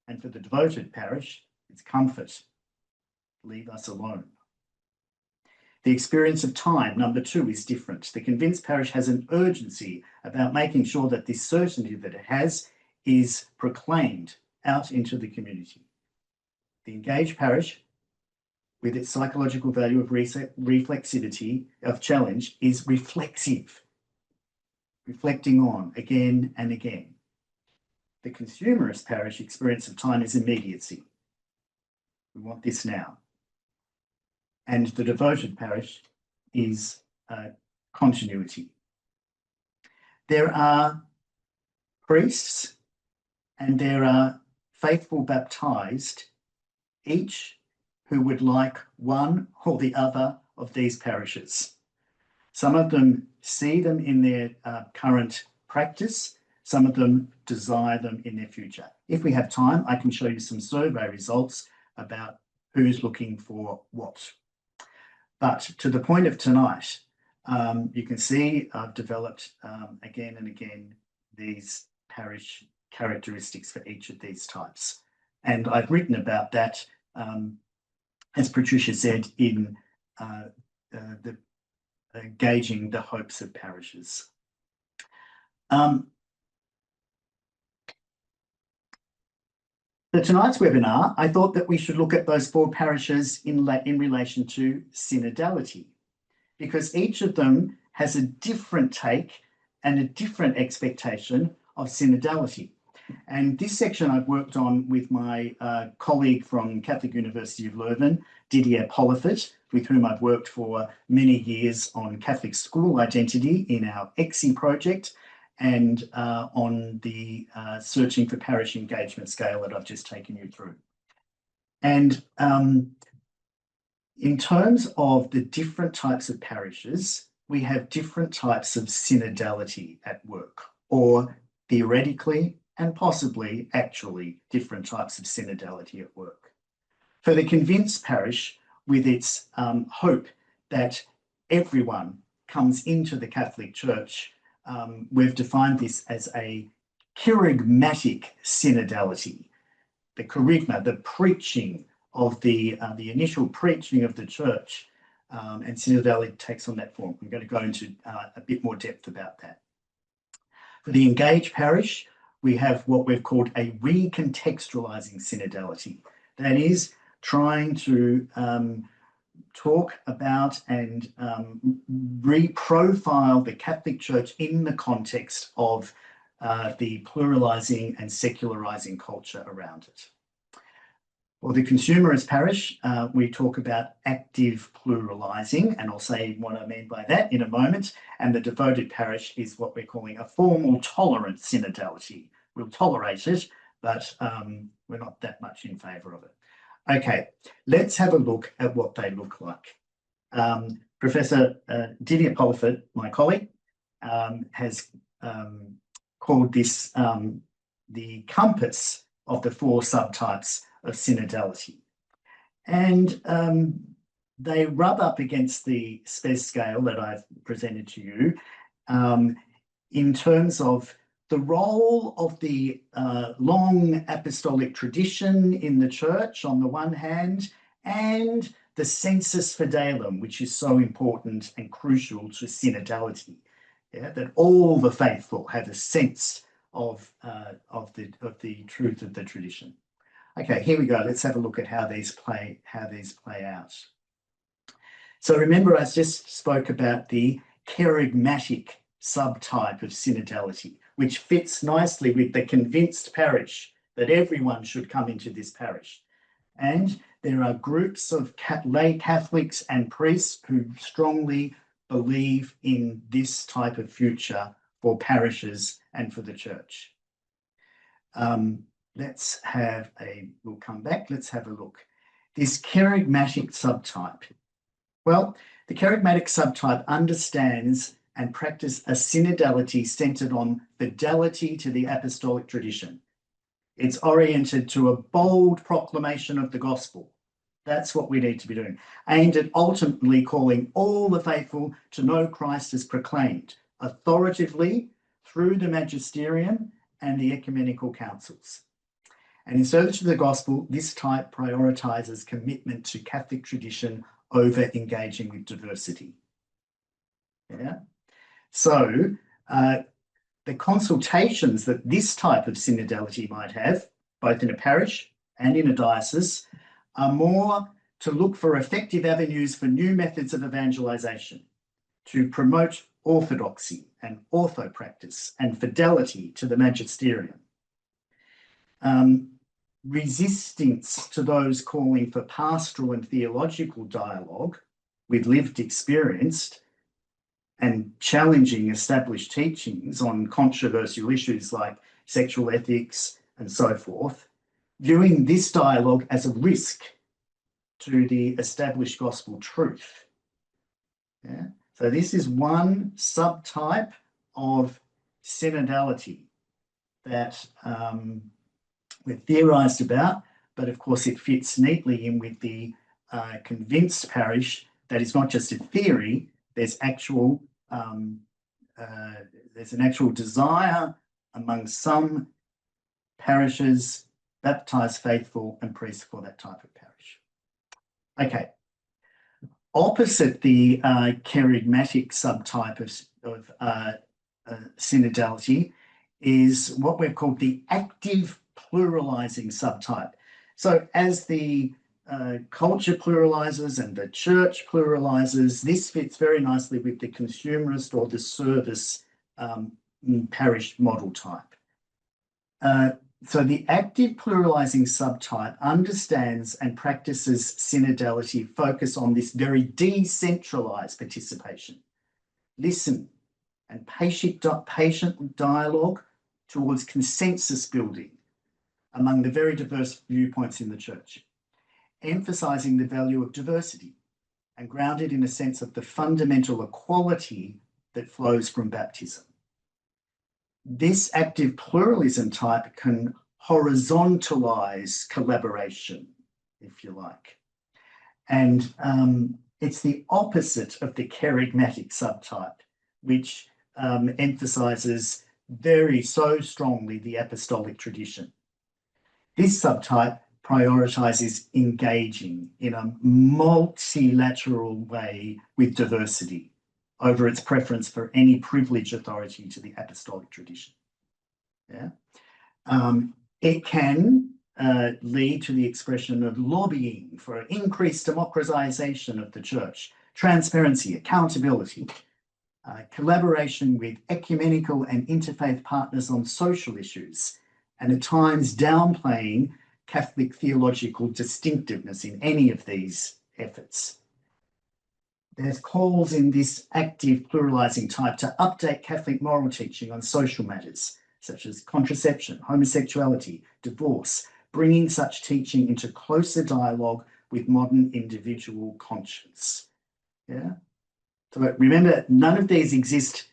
And for the devoted parish, it's comfort. Leave us alone. The experience of time, number 2, is different. The convinced parish has an urgency about making sure that this certainty that it has is proclaimed out into the community. The engaged parish, with its psychological value of reflexivity, of challenge, is reflexive, reflecting on again and again. The consumerist parish experience of time is immediacy. We want this now. And the devoted parish is continuity. There are priests and there are faithful baptized, each who would like one or the other of these parishes. Some of them see them in their current practice. Some of them desire them in their future. If we have time, I can show you some survey results about who's looking for what. But to the point of tonight, you can see I've developed again and again these parish characteristics for each of these types. And I've written about that, as Patricia said, in the gauging the hopes of parishes. For tonight's webinar, I thought that we should look at those 4 parishes in relation to synodality, because each of them has a different take and a different expectation of synodality. And this section I've worked on with my colleague from Catholic University of Leuven, Didier Polifet, with whom I've worked for many years on Catholic school identity in our EXI project, and on the searching for parish engagement scale that I've just taken you through. And in terms of the different types of parishes, we have different types of synodality at work, or theoretically and possibly actually different types of synodality at work. For the convinced parish, with its hope that everyone comes into the Catholic Church, we've defined this as a kerygmatic synodality. The kerygma, the preaching of the initial preaching of the church, and synodality takes on that form. I'm going to go into a bit more depth about that. For the engaged parish, we have what we've called a recontextualizing synodality. That is trying to talk about and reprofile the Catholic Church in the context of the pluralizing and secularizing culture around it. For the consumerist parish, we talk about active pluralizing, and I'll say what I mean by that in a moment. And the devoted parish is what we're calling a formal tolerant synodality. We'll tolerate it, but we're not that much in favour of it. Okay, let's have a look at what they look like. Professor Didier Polifet, my colleague, has called this the compass of the 4 subtypes of synodality. And they rub up against the SPES scale that I've presented to you in terms of the role of the long apostolic tradition in the church on the one hand, and the sensus fidelum, which is so important and crucial to synodality, that all the faithful have a sense of the truth of the tradition. Okay, here we go. Let's have a look at how these play out. So remember, I just spoke about the kerygmatic subtype of synodality, which fits nicely with the convinced parish that everyone should come into this parish. And there are groups of lay Catholics and priests who strongly believe in this type of future for parishes and for the church. Let's have we'll come back, let's have a look. This kerygmatic subtype. Well, the kerygmatic subtype understands and practices a synodality centred on fidelity to the apostolic tradition. It's oriented to a bold proclamation of the gospel. That's what we need to be doing, aimed at ultimately calling all the faithful to know Christ as proclaimed, authoritatively through the magisterium and the ecumenical councils. And in service to the gospel, this type prioritises commitment to Catholic tradition over engaging with diversity. Yeah. So the consultations that this type of synodality might have, both in a parish and in a diocese, are more to look for effective avenues for new methods of evangelisation, to promote orthodoxy and orthopractice and fidelity to the magisterium. Resistance to those calling for pastoral and theological dialogue with lived experience and challenging established teachings on controversial issues like sexual ethics and so forth, viewing this dialogue as a risk to the established gospel truth. Yeah? So this is one subtype of synodality that we've theorised about, but of course it fits neatly in with the convinced parish that it's not just a theory, there's actual there's an actual desire among some parishes, baptised faithful and priests for that type of parish. Okay. Opposite the kerygmatic subtype of synodality is what we've called the active pluralising subtype. So as the culture pluralises and the church pluralises, this fits very nicely with the consumerist or the service parish model type. So the active pluralising subtype understands and practices synodality focus on this very decentralised participation. Listen and patient dialogue towards consensus building among the very diverse viewpoints in the church, emphasising the value of diversity and grounded in a sense of the fundamental equality that flows from baptism. This active pluralism type can horizontalise collaboration, if you like. And it's the opposite of the kerygmatic subtype, which emphasises so strongly the apostolic tradition. This subtype prioritises engaging in a multilateral way with diversity over its preference for any privileged authority to the apostolic tradition. Yeah? It can lead to the expression of lobbying for increased democratisation of the church, transparency, accountability, collaboration with ecumenical and interfaith partners on social issues, and at times downplaying Catholic theological distinctiveness in any of these efforts. There's calls in this active pluralising type to update Catholic moral teaching on social matters, such as contraception, homosexuality, divorce, bringing such teaching into closer dialogue with modern individual conscience. Yeah? So remember, none of these exist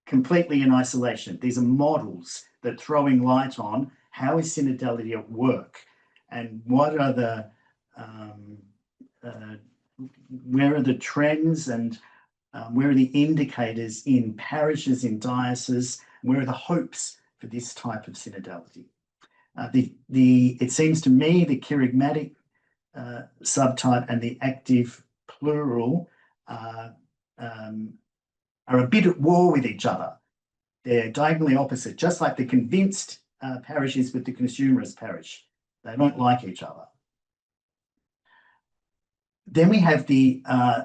completely in isolation. These are models that are throwing light on how is synodality at work and what are the where are the trends and where are the indicators in parishes, in dioceses, where are the hopes for this type of synodality. It seems to me the kerygmatic subtype and the active plural are a bit at war with each other. They're diagonally opposite, just like the convinced parish is with the consumerist parish. They don't like each other. Then we have the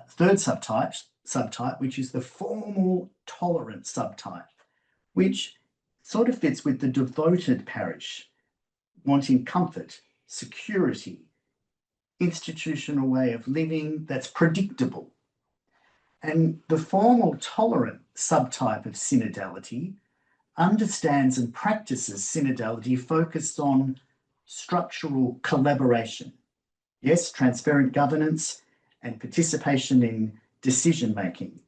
third subtype, which is the formal tolerant subtype, which sort of fits with the devoted parish, wanting comfort, security, institutional way of living that's predictable. And the formal tolerant subtype of synodality understands and practices synodality focused on structural collaboration. Yes, transparent governance and participation in decision-making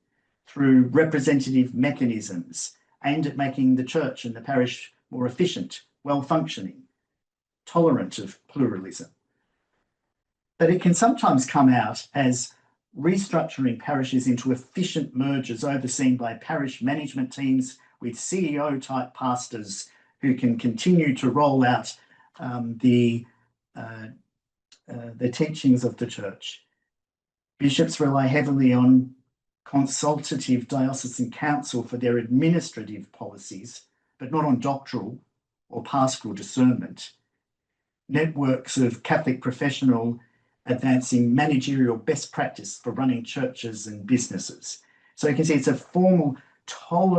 through representative mechanisms aimed at making the church and the parish more efficient, well-functioning, tolerant of pluralism. But it can sometimes come out as restructuring parishes into efficient mergers overseen by parish management teams with CEO-type pastors who can continue to roll out the teachings of the church. Bishops rely heavily on consultative diocesan council for their administrative policies, but not on doctoral or pastoral discernment. Networks of Catholic professional advancing managerial best practice for running churches and businesses. So you can see it's a formal,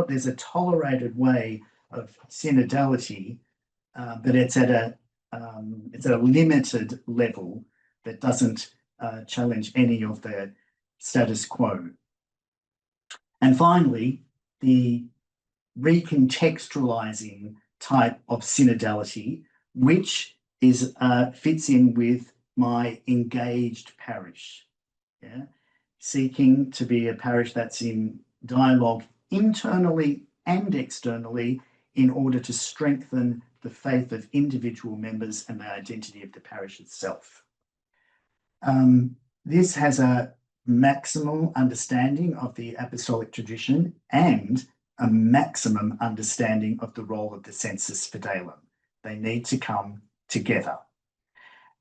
there's a tolerated way of synodality, but it's at a limited level that doesn't challenge any of the status quo. And finally, the recontextualizing type of synodality, which is fits in with my engaged parish, seeking to be a parish that's in dialogue internally and externally in order to strengthen the faith of individual members and the identity of the parish itself. This has a maximal understanding of the apostolic tradition and a maximum understanding of the role of the sensus fidalum. They need to come together.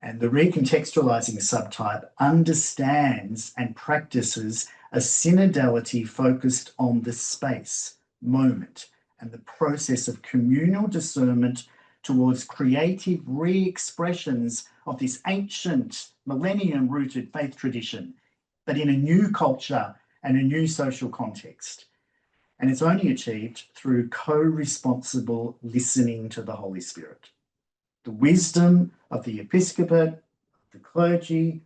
And the recontextualizing subtype understands and practices a synodality focused on the space, moment, and the process of communal discernment towards creative re-expressions of this ancient, millennium-rooted faith tradition, but in a new culture and a new social context. And it's only achieved through co-responsible listening to the Holy Spirit. The wisdom of the episcopate, the clergy,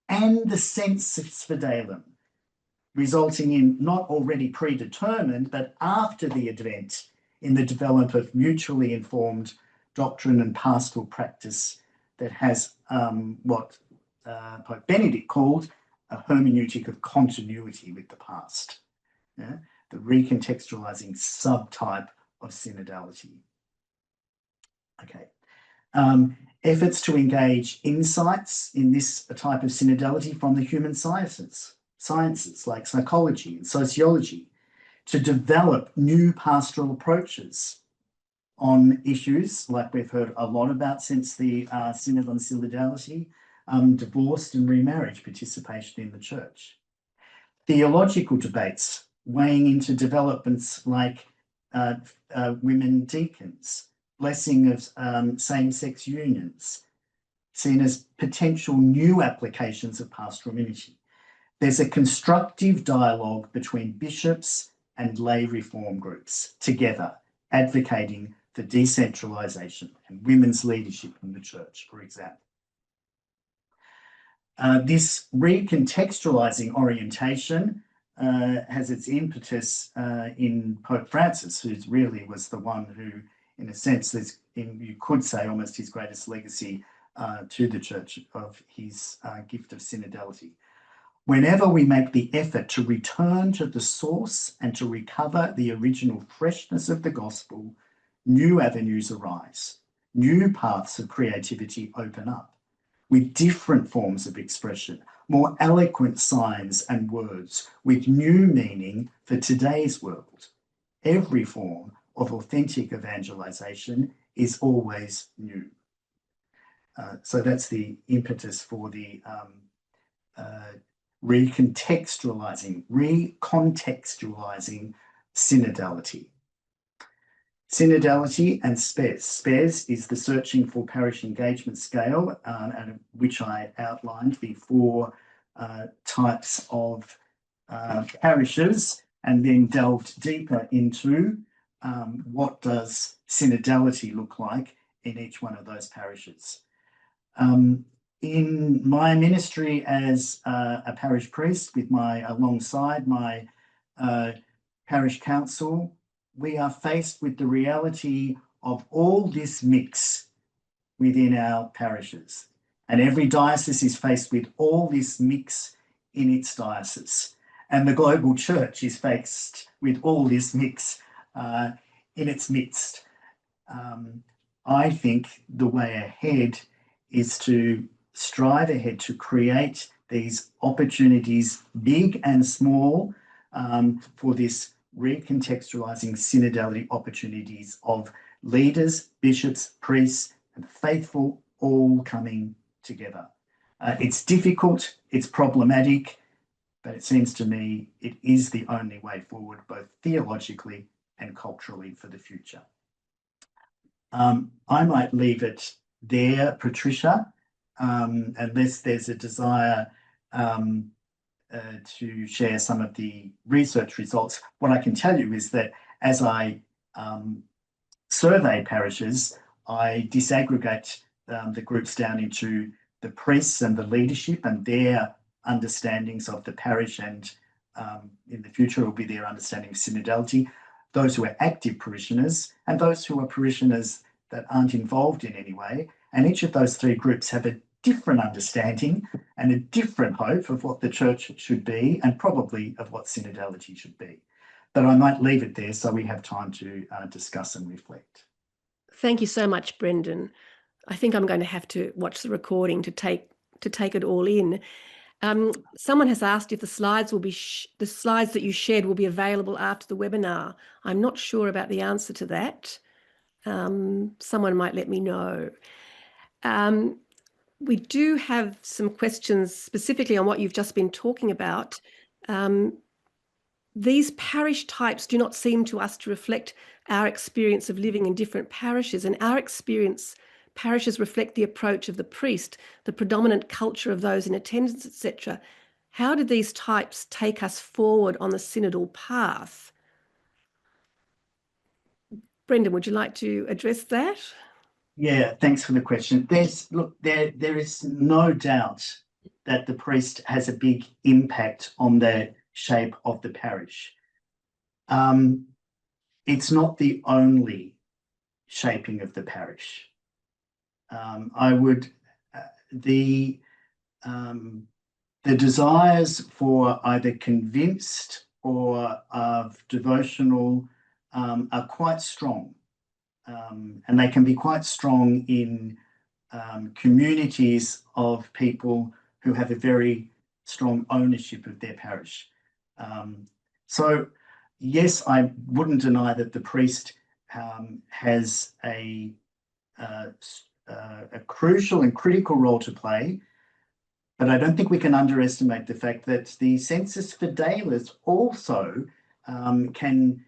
and the sensus fidalum, resulting in not already predetermined, but after the event, in the development of mutually informed doctrine and pastoral practice that has what Pope Benedict called a hermeneutic of continuity with the past, the recontextualizing subtype of synodality. Okay. Efforts to engage insights in this type of synodality from the human sciences like psychology and sociology, to develop new pastoral approaches on issues like we've heard a lot about since the Synod on Synodality, divorce and remarriage participation in the church. Theological debates weighing into developments like women deacons, blessing of same-sex unions, seen as potential new applications of pastoral ministry. There's a constructive dialogue between bishops and lay reform groups together, advocating for decentralisation and women's leadership in the church, for example. This recontextualising orientation has its impetus in Pope Francis, who really was the one who, in a sense, you could say almost his greatest legacy to the church of his gift of synodality. Whenever we make the effort to return to the source and to recover the original freshness of the gospel, new avenues arise, new paths of creativity open up, with different forms of expression, more eloquent signs and words, with new meaning for today's world. Every form of authentic evangelization is always new. So that's the impetus for the recontextualizing synodality. Synodality and SPES. SPES is the Searching for Parish Engagement Scale, which I outlined the 4 types of parishes, and then delved deeper into what does synodality look like in each one of those parishes. In my ministry as a parish priest, alongside my parish council, we are faced with the reality of all this mix within our parishes. And every diocese is faced with all this mix in its diocese. And the global church is faced with all this mix in its midst. I think the way ahead is to strive ahead to create these opportunities, big and small, for this recontextualising synodality opportunities of leaders, bishops, priests, and faithful all coming together. It's difficult, it's problematic, but it seems to me it is the only way forward, both theologically and culturally for the future. I might leave it there, Patricia, unless there's a desire to share some of the research results. What I can tell you is that as I survey parishes, I disaggregate the groups down into the priests and the leadership and their understandings of the parish, and in the future it will be their understanding of synodality, those who are active parishioners and those who are parishioners that aren't involved in any way. And each of those three groups have a different understanding and a different hope of what the church should be and probably of what synodality should be. But I might leave it there so we have time to discuss and reflect. Thank you so much, Brendan. I think I'm going to have to watch the recording to take it all in. Someone has asked if the slides will be the slides that you shared will be available after the webinar. I'm not sure about the answer to that. Someone might let me know. We do have some questions specifically on what you've just been talking about. These parish types do not seem to us to reflect our experience of living in different parishes. In our experience, parishes reflect the approach of the priest, the predominant culture of those in attendance, etc. How did these types take us forward on the synodal path? Brendan, would you like to address that? Yeah, thanks for the question. There is no doubt that the priest has a big impact on the shape of the parish. It's not the only shaping of the parish. The desires for either convinced or of devotional are quite strong. And they can be quite strong in communities of people who have a very strong ownership of their parish. So yes, I wouldn't deny that the priest has a crucial and critical role to play, but I don't think we can underestimate the fact that the sensus fidelis also can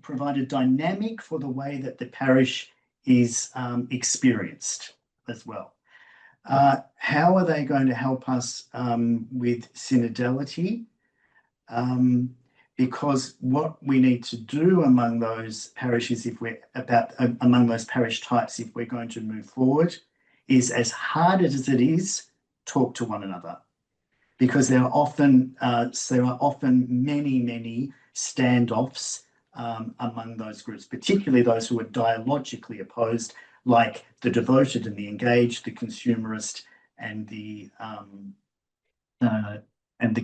provide a dynamic for the way that the parish is experienced as well. How are they going to help us with synodality? Because what we need to do among those parishes, among those parish types, if we're going to move forward, is, as hard as it is, talk to one another, because there are often many standoffs among those groups, particularly those who are dialogically opposed, like the devoted and the engaged, the consumerist, and the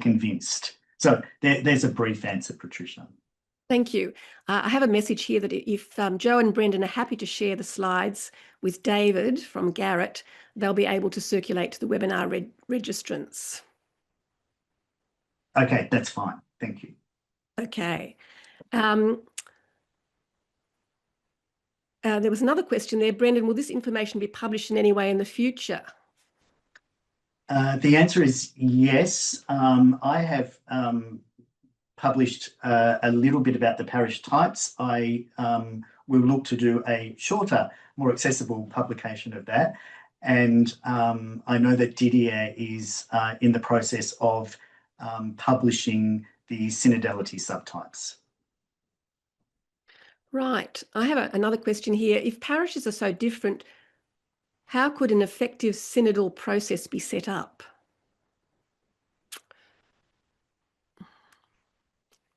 convinced. So there's a brief answer, Patricia. Thank you. I have a message here that if Joe and Brendan are happy to share the slides with David from Garratt, they'll be able to circulate to the webinar registrants. Okay, that's fine. Thank you. Okay. There was another question there. Brendan, will this information be published in any way in the future? The answer is yes. I have published a little bit about the parish types. I will look to do a shorter, more accessible publication of that. And I know that Didier is in the process of publishing the synodality subtypes. Right. I have another question here. If parishes are so different, How could an effective synodal process be set up?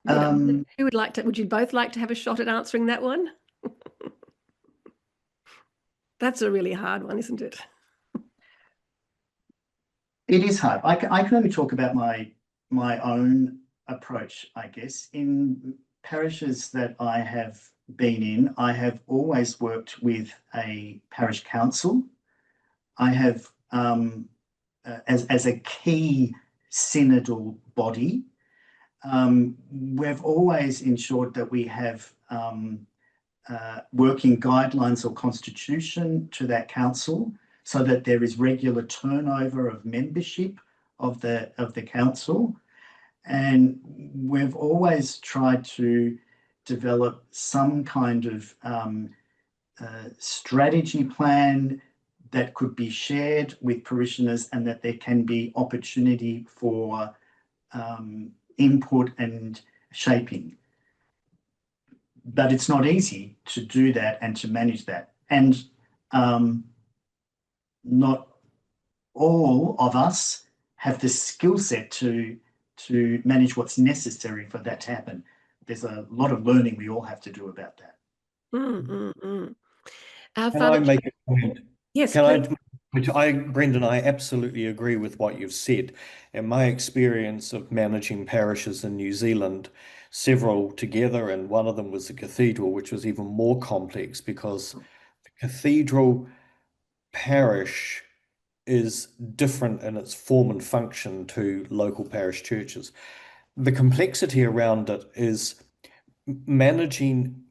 Who would like to, would you both like to have a shot at answering that one? That's a really hard one, isn't it? It is hard. I can only talk about my own approach, I guess. In parishes that I have been in, I have always worked with a parish council. I have, as a key synodal body, we've always ensured that we have working guidelines or constitution to that council, so that there is regular turnover of membership of the council. And we've always tried to develop some kind of strategy plan that could be shared with parishioners, and that there can be opportunity for input and shaping. But it's not easy to do that and to manage that. And not all of us have the skill set to manage what's necessary for that to happen. There's a lot of learning we all have to do about that. Can I make a comment? Yes, Brendan, I absolutely agree with what you've said. And my experience of managing parishes in New Zealand, several together, and one of them was the cathedral, which was even more complex, because the cathedral parish is different in its form and function to local parish churches. The complexity around it is managing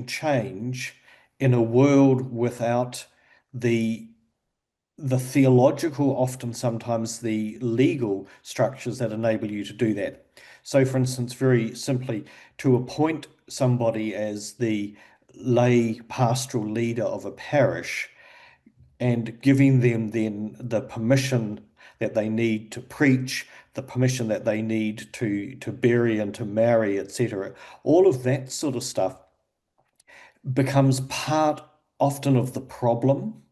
change in a world without the theological, often sometimes the legal structures that enable you to do that. So, for instance, very simply, to appoint somebody as the lay pastoral leader of a parish and giving them then the permission that they need to preach, the permission that they need to bury and to marry, etc. All of that sort of stuff becomes part often of the problem,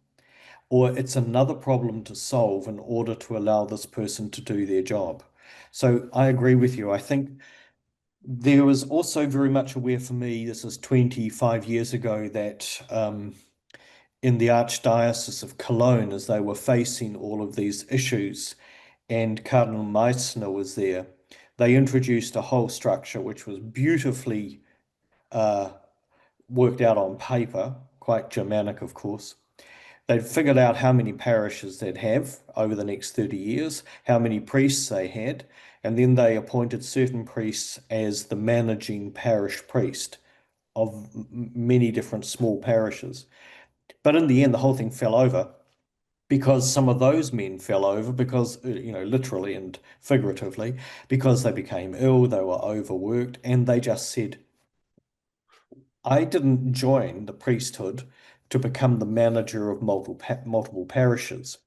or it's another problem to solve in order to allow this person to do their job. So I agree with you. I think there was also very much aware for me, this is 25 years ago, that in the Archdiocese of Cologne, as they were facing all of these issues, and Cardinal Meissner was there, they introduced a whole structure which was beautifully worked out on paper, quite Germanic, of course. They'd figured out how many parishes they'd have over the next 30 years, how many priests they had, and then they appointed certain priests as the managing parish priest of many different small parishes. But in the end, the whole thing fell over, because some of those men fell over because, literally and figuratively, because they became ill, they were overworked, and they just said, I didn't join the priesthood to become the manager of multiple parishes.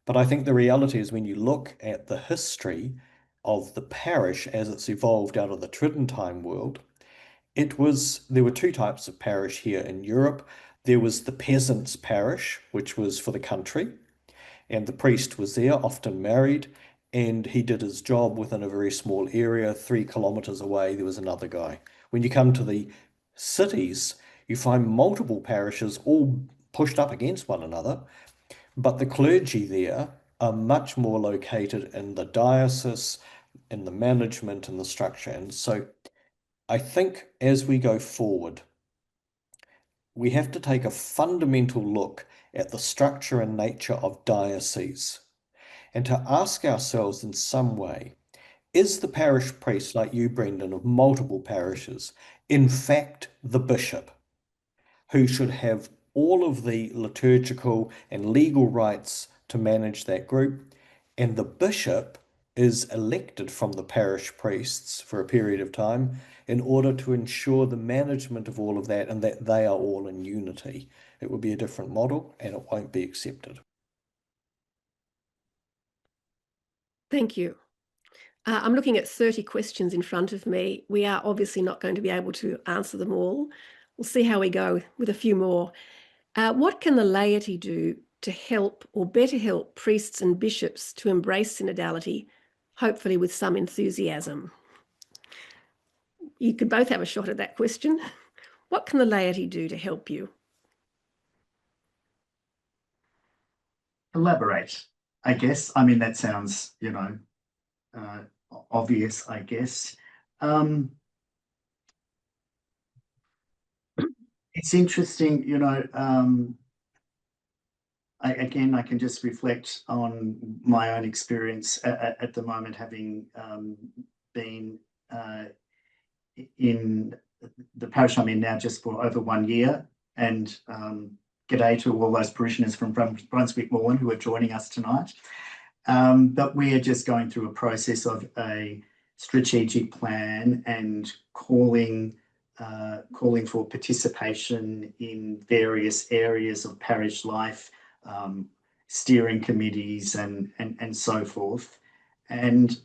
But I think the reality is, when you look at the history of the parish as it's evolved out of the Tridentine world, there were two types of parish here in Europe. There was the peasants' parish, which was for the country, and the priest was there, often married, and he did his job within a very small area. 3 kilometers away, there was another guy. When you come to the cities, you find multiple parishes all pushed up against one another, but the clergy there are much more located in the diocese, in the management and the structure. And so I think as we go forward, we have to take a fundamental look at the structure and nature of dioceses, and to ask ourselves in some way, is the parish priest, like you, Brendan, of multiple parishes, in fact the bishop, who should have all of the liturgical and legal rights to manage that group, and the bishop is elected from the parish priests for a period of time in order to ensure the management of all of that, and that they are all in unity. It would be a different model, and it won't be accepted. Thank you. I'm looking at 30 questions in front of me. We are obviously not going to be able to answer them all. We'll see how we go with a few more. What can the laity do to help or better help priests and bishops to embrace synodality, hopefully with some enthusiasm? You could both have a shot at that question. What can the laity do to help you? Collaborate, I guess. I mean, that sounds, obvious, I guess. It's interesting, I can just reflect on my own experience at the moment, having been in the parish I'm in now just for over 1 year, and g'day to all those parishioners from Brunswick Moreland who are joining us tonight. But we are just going through a process of a strategic plan and calling for participation in various areas of parish life, steering committees and so forth. And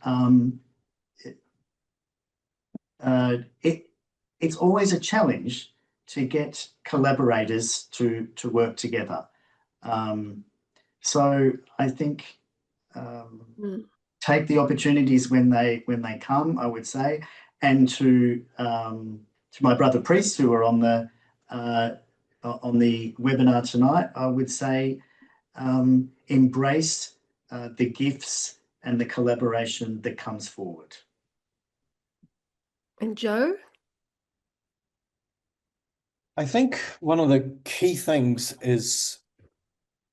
it's always a challenge to get collaborators to work together. So I think take the opportunities when they come, I would say, and to my brother priests who are on the webinar tonight, I would say embrace the gifts and the collaboration that comes forward. And Joe? I think one of the key things is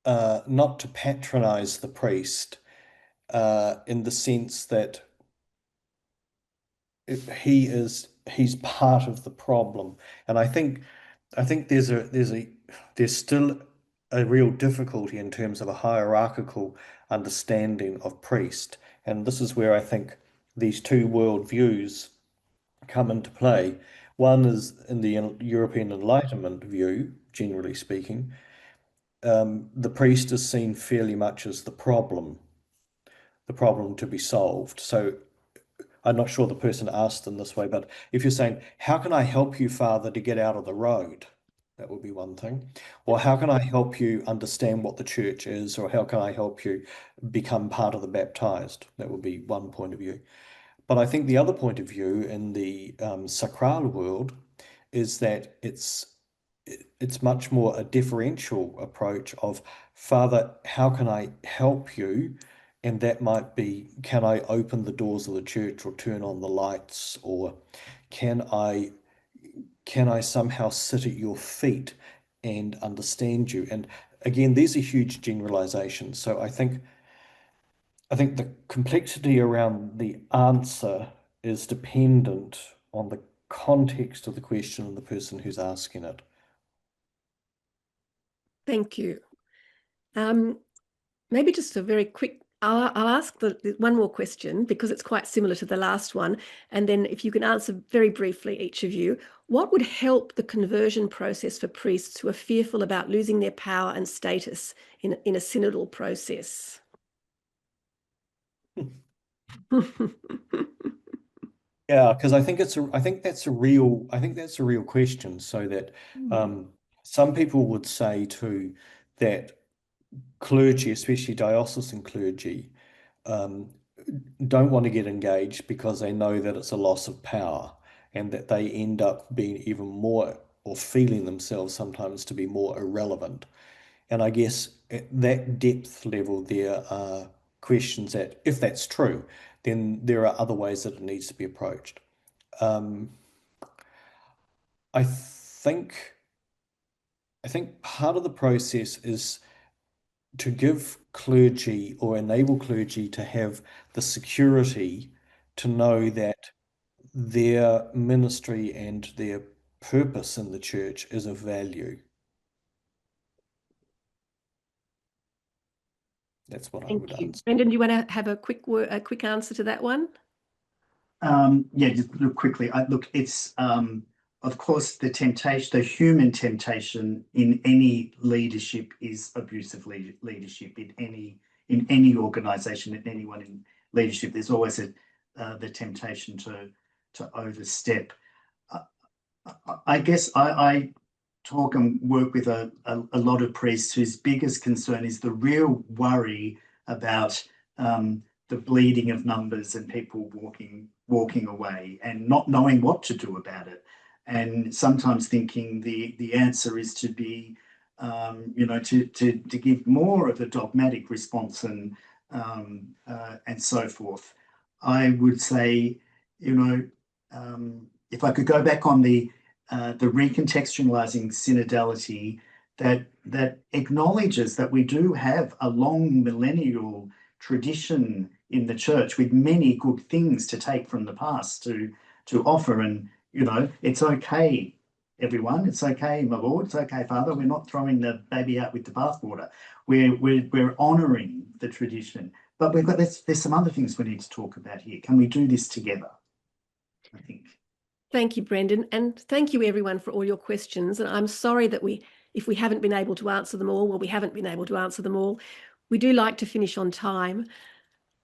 not to patronize the priest in the sense that he's part of the problem. And I think there's still a real difficulty in terms of a hierarchical understanding of priest. And this is where I think these two worldviews come into play. One is in the European Enlightenment view, generally speaking, the priest is seen fairly much as the problem to be solved. So I'm not sure the person asked in this way, but if you're saying, how can I help you, Father, to get out of the road? That would be one thing. Or how can I help you understand what the church is? Or how can I help you become part of the baptized? That would be one point of view. But I think the other point of view in the sacral world is that it's much more a differential approach of, Father, how can I help you? And that might be, can I open the doors of the church or turn on the lights? Or can I somehow sit at your feet and understand you? And again, these are huge generalizations. So I think the complexity around the answer is dependent on the context of the question and the person who's asking it. Thank you. Maybe just a very quick, I'll ask one more question because it's quite similar to the last one. And then if you can answer very briefly, each of you, what would help the conversion process for priests who are fearful about losing their power and status in a synodal process? Yeah, because I think that's a real question. So that some people would say too that clergy, especially diocesan clergy, don't want to get engaged because they know that it's a loss of power, and that they end up being even more, or feeling themselves sometimes to be more irrelevant. And I guess at that depth level, there are questions that, if that's true, then there are other ways that it needs to be approached. I think part of the process is to give clergy or enable clergy to have the security to know that their ministry and their purpose in the church is of value. That's what I would answer. Brendan, do you want to have a quick answer to that one? Yeah, just look quickly. It's of course the temptation, the human temptation in any leadership is abusive leadership in any organisation, in anyone in leadership. There's always the temptation to overstep. I guess I talk and work with a lot of priests whose biggest concern is the real worry about the bleeding of numbers and people walking away and not knowing what to do about it, and sometimes thinking the answer is to be to give more of a dogmatic response and so forth. I would say, if I could go back on the recontextualizing synodality, that acknowledges that we do have a long millennial tradition in the church with many good things to take from the past to offer. And it's okay, everyone. It's okay, my Lord. It's okay, Father. We're not throwing the baby out with the bathwater. We're honouring the tradition. But there's some other things we need to talk about here. Can we do this together? I think. Thank you, Brendan, and thank you everyone for all your questions. And I'm sorry that if we haven't been able to answer them all, we haven't been able to answer them all. We do like to finish on time.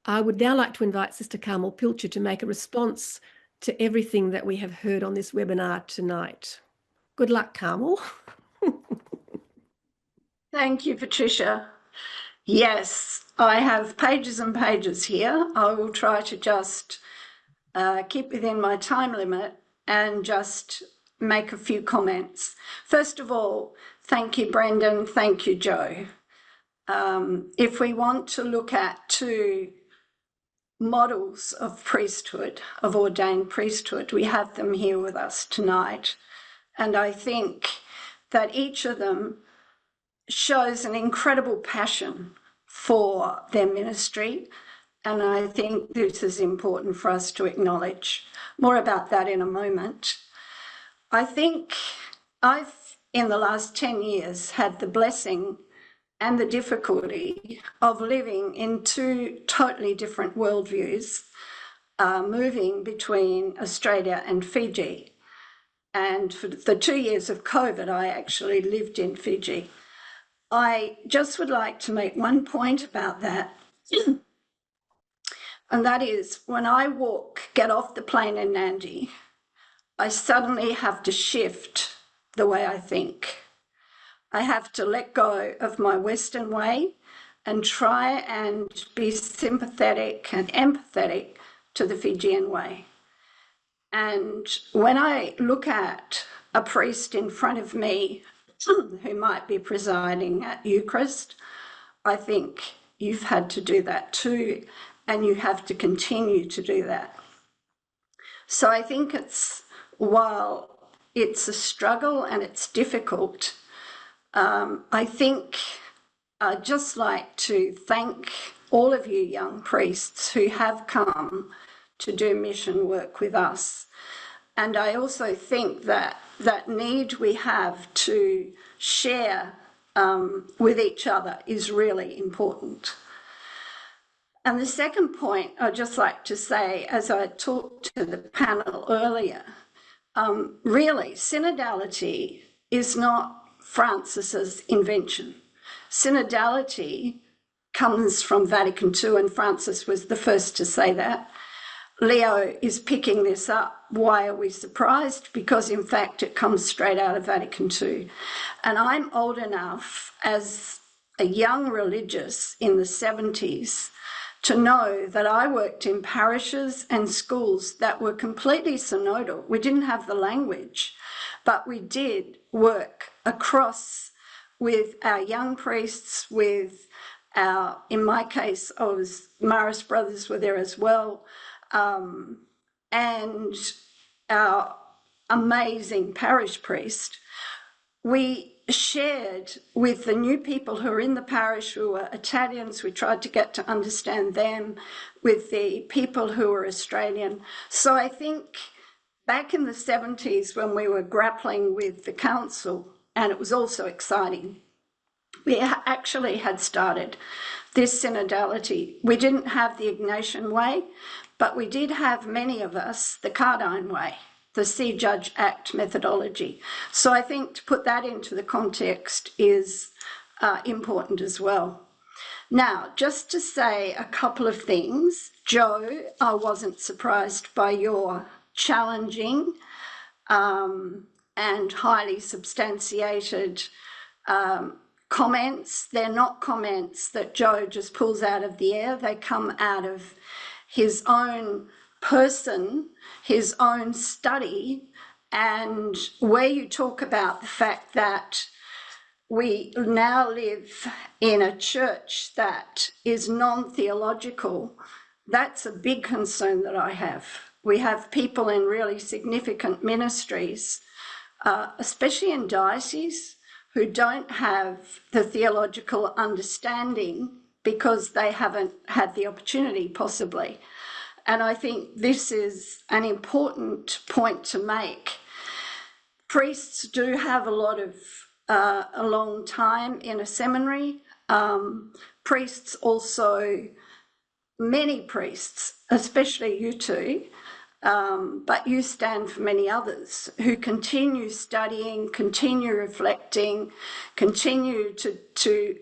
I would now like to invite Sister Carmel Pilcher to make a response to everything that we have heard on this webinar tonight. Good luck, Carmel. Thank you, Patricia. Yes, I have pages and pages here. I will try to just keep within my time limit and just make a few comments. First of all, thank you, Brendan. Thank you, Joe. If we want to look at two models of priesthood, of ordained priesthood, we have them here with us tonight. And I think that each of them shows an incredible passion for their ministry. And I think this is important for us to acknowledge. More about that in a moment. I think I've, in the last 10 years, had the blessing and the difficulty of living in two totally different worldviews, moving between Australia and Fiji. And for the 2 years of COVID, I actually lived in Fiji. I just would like to make one point about that. And that is, when I get off the plane in Nandi, I suddenly have to shift the way I think. I have to let go of my Western way and try and be sympathetic and empathetic to the Fijian way. And when I look at a priest in front of me who might be presiding at Eucharist, I think you've had to do that too, and you have to continue to do that. So I think while it's a struggle and it's difficult, I think I'd just like to thank all of you young priests who have come to do mission work with us. And I also think that need we have to share with each other is really important. And the second point I'd just like to say, as I talked to the panel earlier, really, synodality is not Francis's invention. Synodality comes from Vatican II, and Francis was the first to say that. Leo is picking this up. Why are we surprised? Because, in fact, it comes straight out of Vatican II. And I'm old enough as a young religious in the 70s to know that I worked in parishes and schools that were completely synodal. We didn't have the language, but we did work across with our young priests, with our, in my case, Maris brothers were there as well, and our amazing parish priest. We shared with the new people who were in the parish who were Italians. We tried to get to understand them, with the people who were Australian. So I think back in the 70s, when we were grappling with the council, and it was also exciting, we actually had started this synodality. We didn't have the Ignatian way, but we did have, many of us, the Cardine way, the See, Judge, Act methodology. So I think to put that into the context is important as well. Now, just to say a couple of things. Joe, I wasn't surprised by your challenging and highly substantiated comments. They're not comments that Joe just pulls out of the air. They come out of his own person, his own study, and where you talk about the fact that we now live in a church that is non-theological, that's a big concern that I have. We have people in really significant ministries, especially in dioceses, who don't have the theological understanding because they haven't had the opportunity, possibly. And I think this is an important point to make. Priests do have a long time in a seminary. Priests also, many priests, especially you two, but you stand for many others who continue studying, continue reflecting, continue to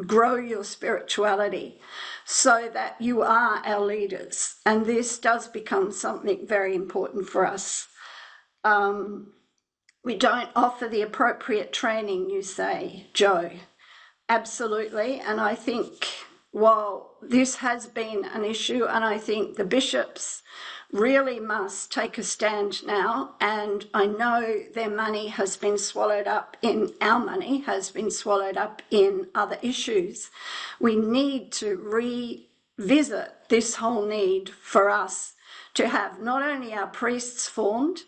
grow your spirituality so that you are our leaders. And this does become something very important for us. We don't offer the appropriate training, you say, Joe. Absolutely. And I think while this has been an issue, and I think the bishops really must take a stand now, and I know their money has been swallowed up in, our money has been swallowed up in other issues. We need to revisit this whole need for us to have not only our priests formed,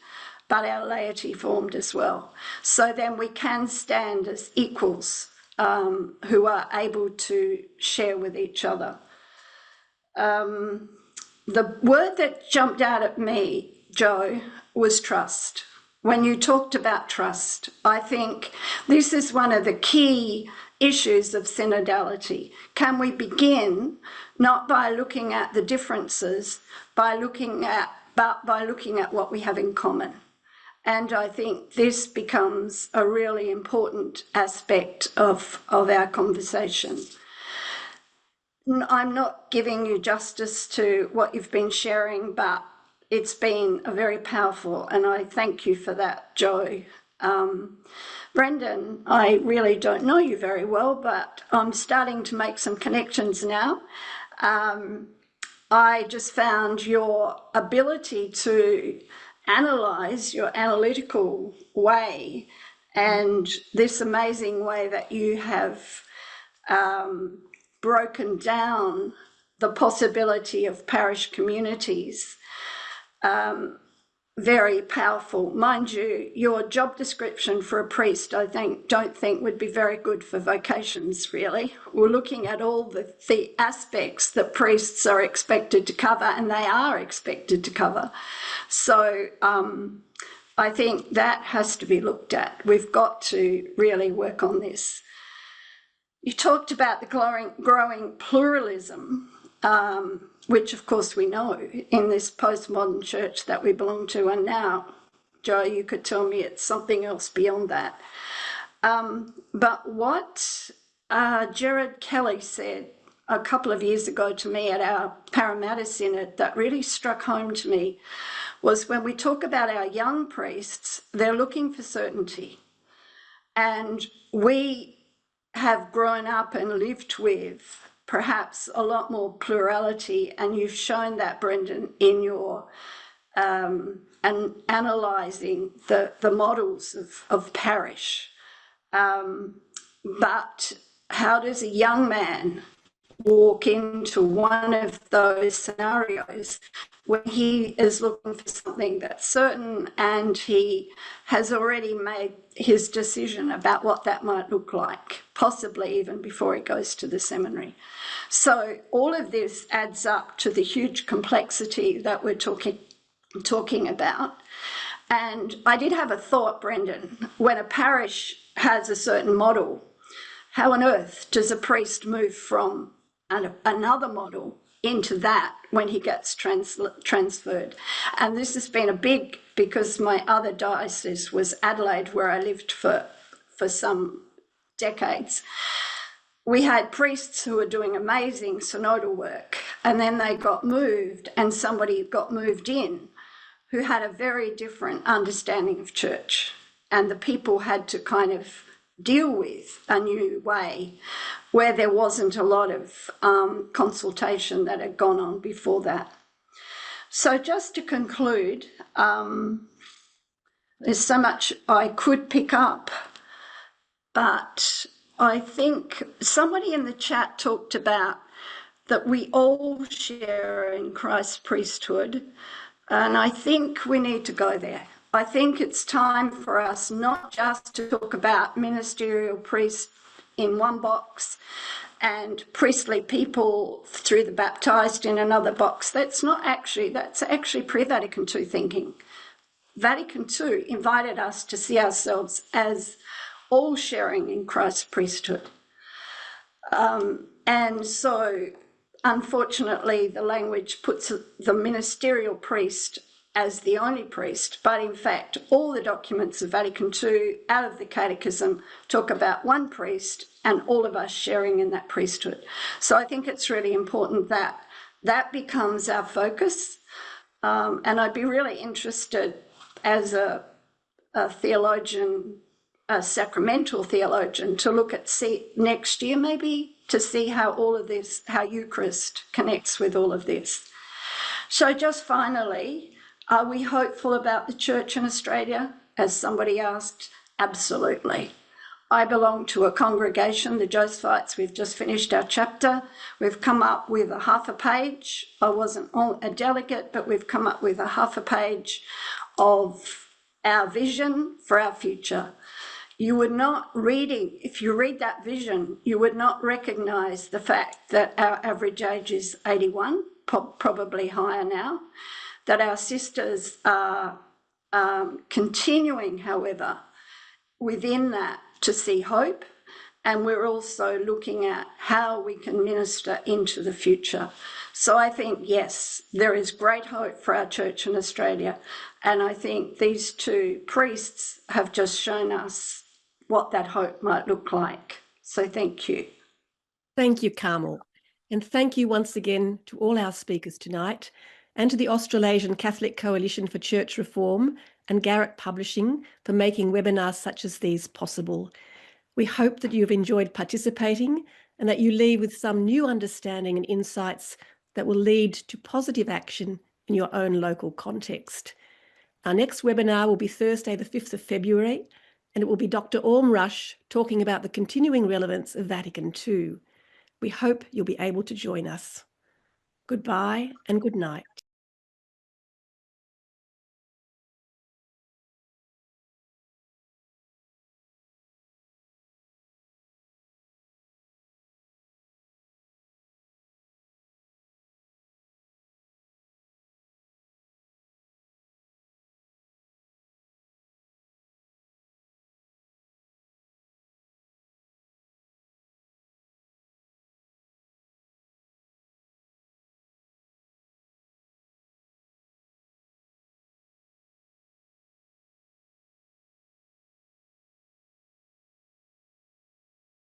but our laity formed as well. So then we can stand as equals who are able to share with each other. The word that jumped out at me, Joe, was trust. When you talked about trust, I think this is one of the key issues of synodality. Can we begin not by looking at the differences, but by looking at what we have in common? And I think this becomes a really important aspect of our conversation. I'm not giving you justice to what you've been sharing, but it's been a very powerful, and I thank you for that, Joe. Brendan, I really don't know you very well, but I'm starting to make some connections now. I just found your ability to analyse, your analytical way, and this amazing way that you have broken down the possibility of parish communities, very powerful. Mind you, your job description for a priest, I don't think would be very good for vocations, really. We're looking at all the aspects that priests are expected to cover, and they are expected to cover. So I think that has to be looked at. We've got to really work on this. You talked about the growing pluralism, which of course we know in this postmodern church that we belong to. And now, Joe, you could tell me it's something else beyond that. But what Gerard Kelly said a couple of years ago to me at our Parramatta Synod that really struck home to me was when we talk about our young priests, they're looking for certainty. And we have grown up and lived with perhaps a lot more plurality, and you've shown that, Brendan, in your and analysing the models of parish. But how does a young man walk into one of those scenarios when he is looking for something that's certain and he has already made his decision about what that might look like, possibly even before he goes to the seminary? So all of this adds up to the huge complexity that we're talking about. And I did have a thought, Brendan, when a parish has a certain model, how on earth does a priest move from another model into that when he gets transferred? And this has been a big, because my other diocese was Adelaide, where I lived for some decades. We had priests who were doing amazing synodal work, and then they got moved, and somebody got moved in who had a very different understanding of church, and the people had to kind of deal with a new way where there wasn't a lot of consultation that had gone on before that. So just to conclude, there's so much I could pick up, but I think somebody in the chat talked about that we all share in Christ's priesthood, and I think we need to go there. I think it's time for us not just to talk about ministerial priests in one box and priestly people through the baptized in another box. That's actually pre-Vatican II thinking. Vatican II invited us to see ourselves as all sharing in Christ's priesthood. And so, unfortunately, the language puts the ministerial priest as the only priest, but in fact, all the documents of Vatican II out of the Catechism talk about one priest and all of us sharing in that priesthood. So I think it's really important that that becomes our focus. And I'd be really interested as a theologian, a sacramental theologian, to look at next year maybe to see how all of this, how Eucharist connects with all of this. So just finally, are we hopeful about the church in Australia? As somebody asked, absolutely. I belong to a congregation, the Josephites. We've just finished our chapter. We've come up with a half a page. I wasn't a delegate, but we've come up with a half a page of our vision for our future. You would not if you read that vision, you would not recognise the fact that our average age is 81, probably higher now, that our sisters are continuing, however, within that to see hope, and we're also looking at how we can minister into the future. So I think, yes, there is great hope for our church in Australia, and I think these two priests have just shown us what that hope might look like. So thank you. Thank you, Carmel. And thank you once again to all our speakers tonight, and to the Australasian Catholic Coalition for Church Reform and Garratt Publishing for making webinars such as these possible. We hope that you've enjoyed participating and that you leave with some new understanding and insights that will lead to positive action in your own local context. Our next webinar will be Thursday, the 5th of February, and it will be Dr. Orm Rush talking about the continuing relevance of Vatican II. We hope you'll be able to join us. Goodbye and good night.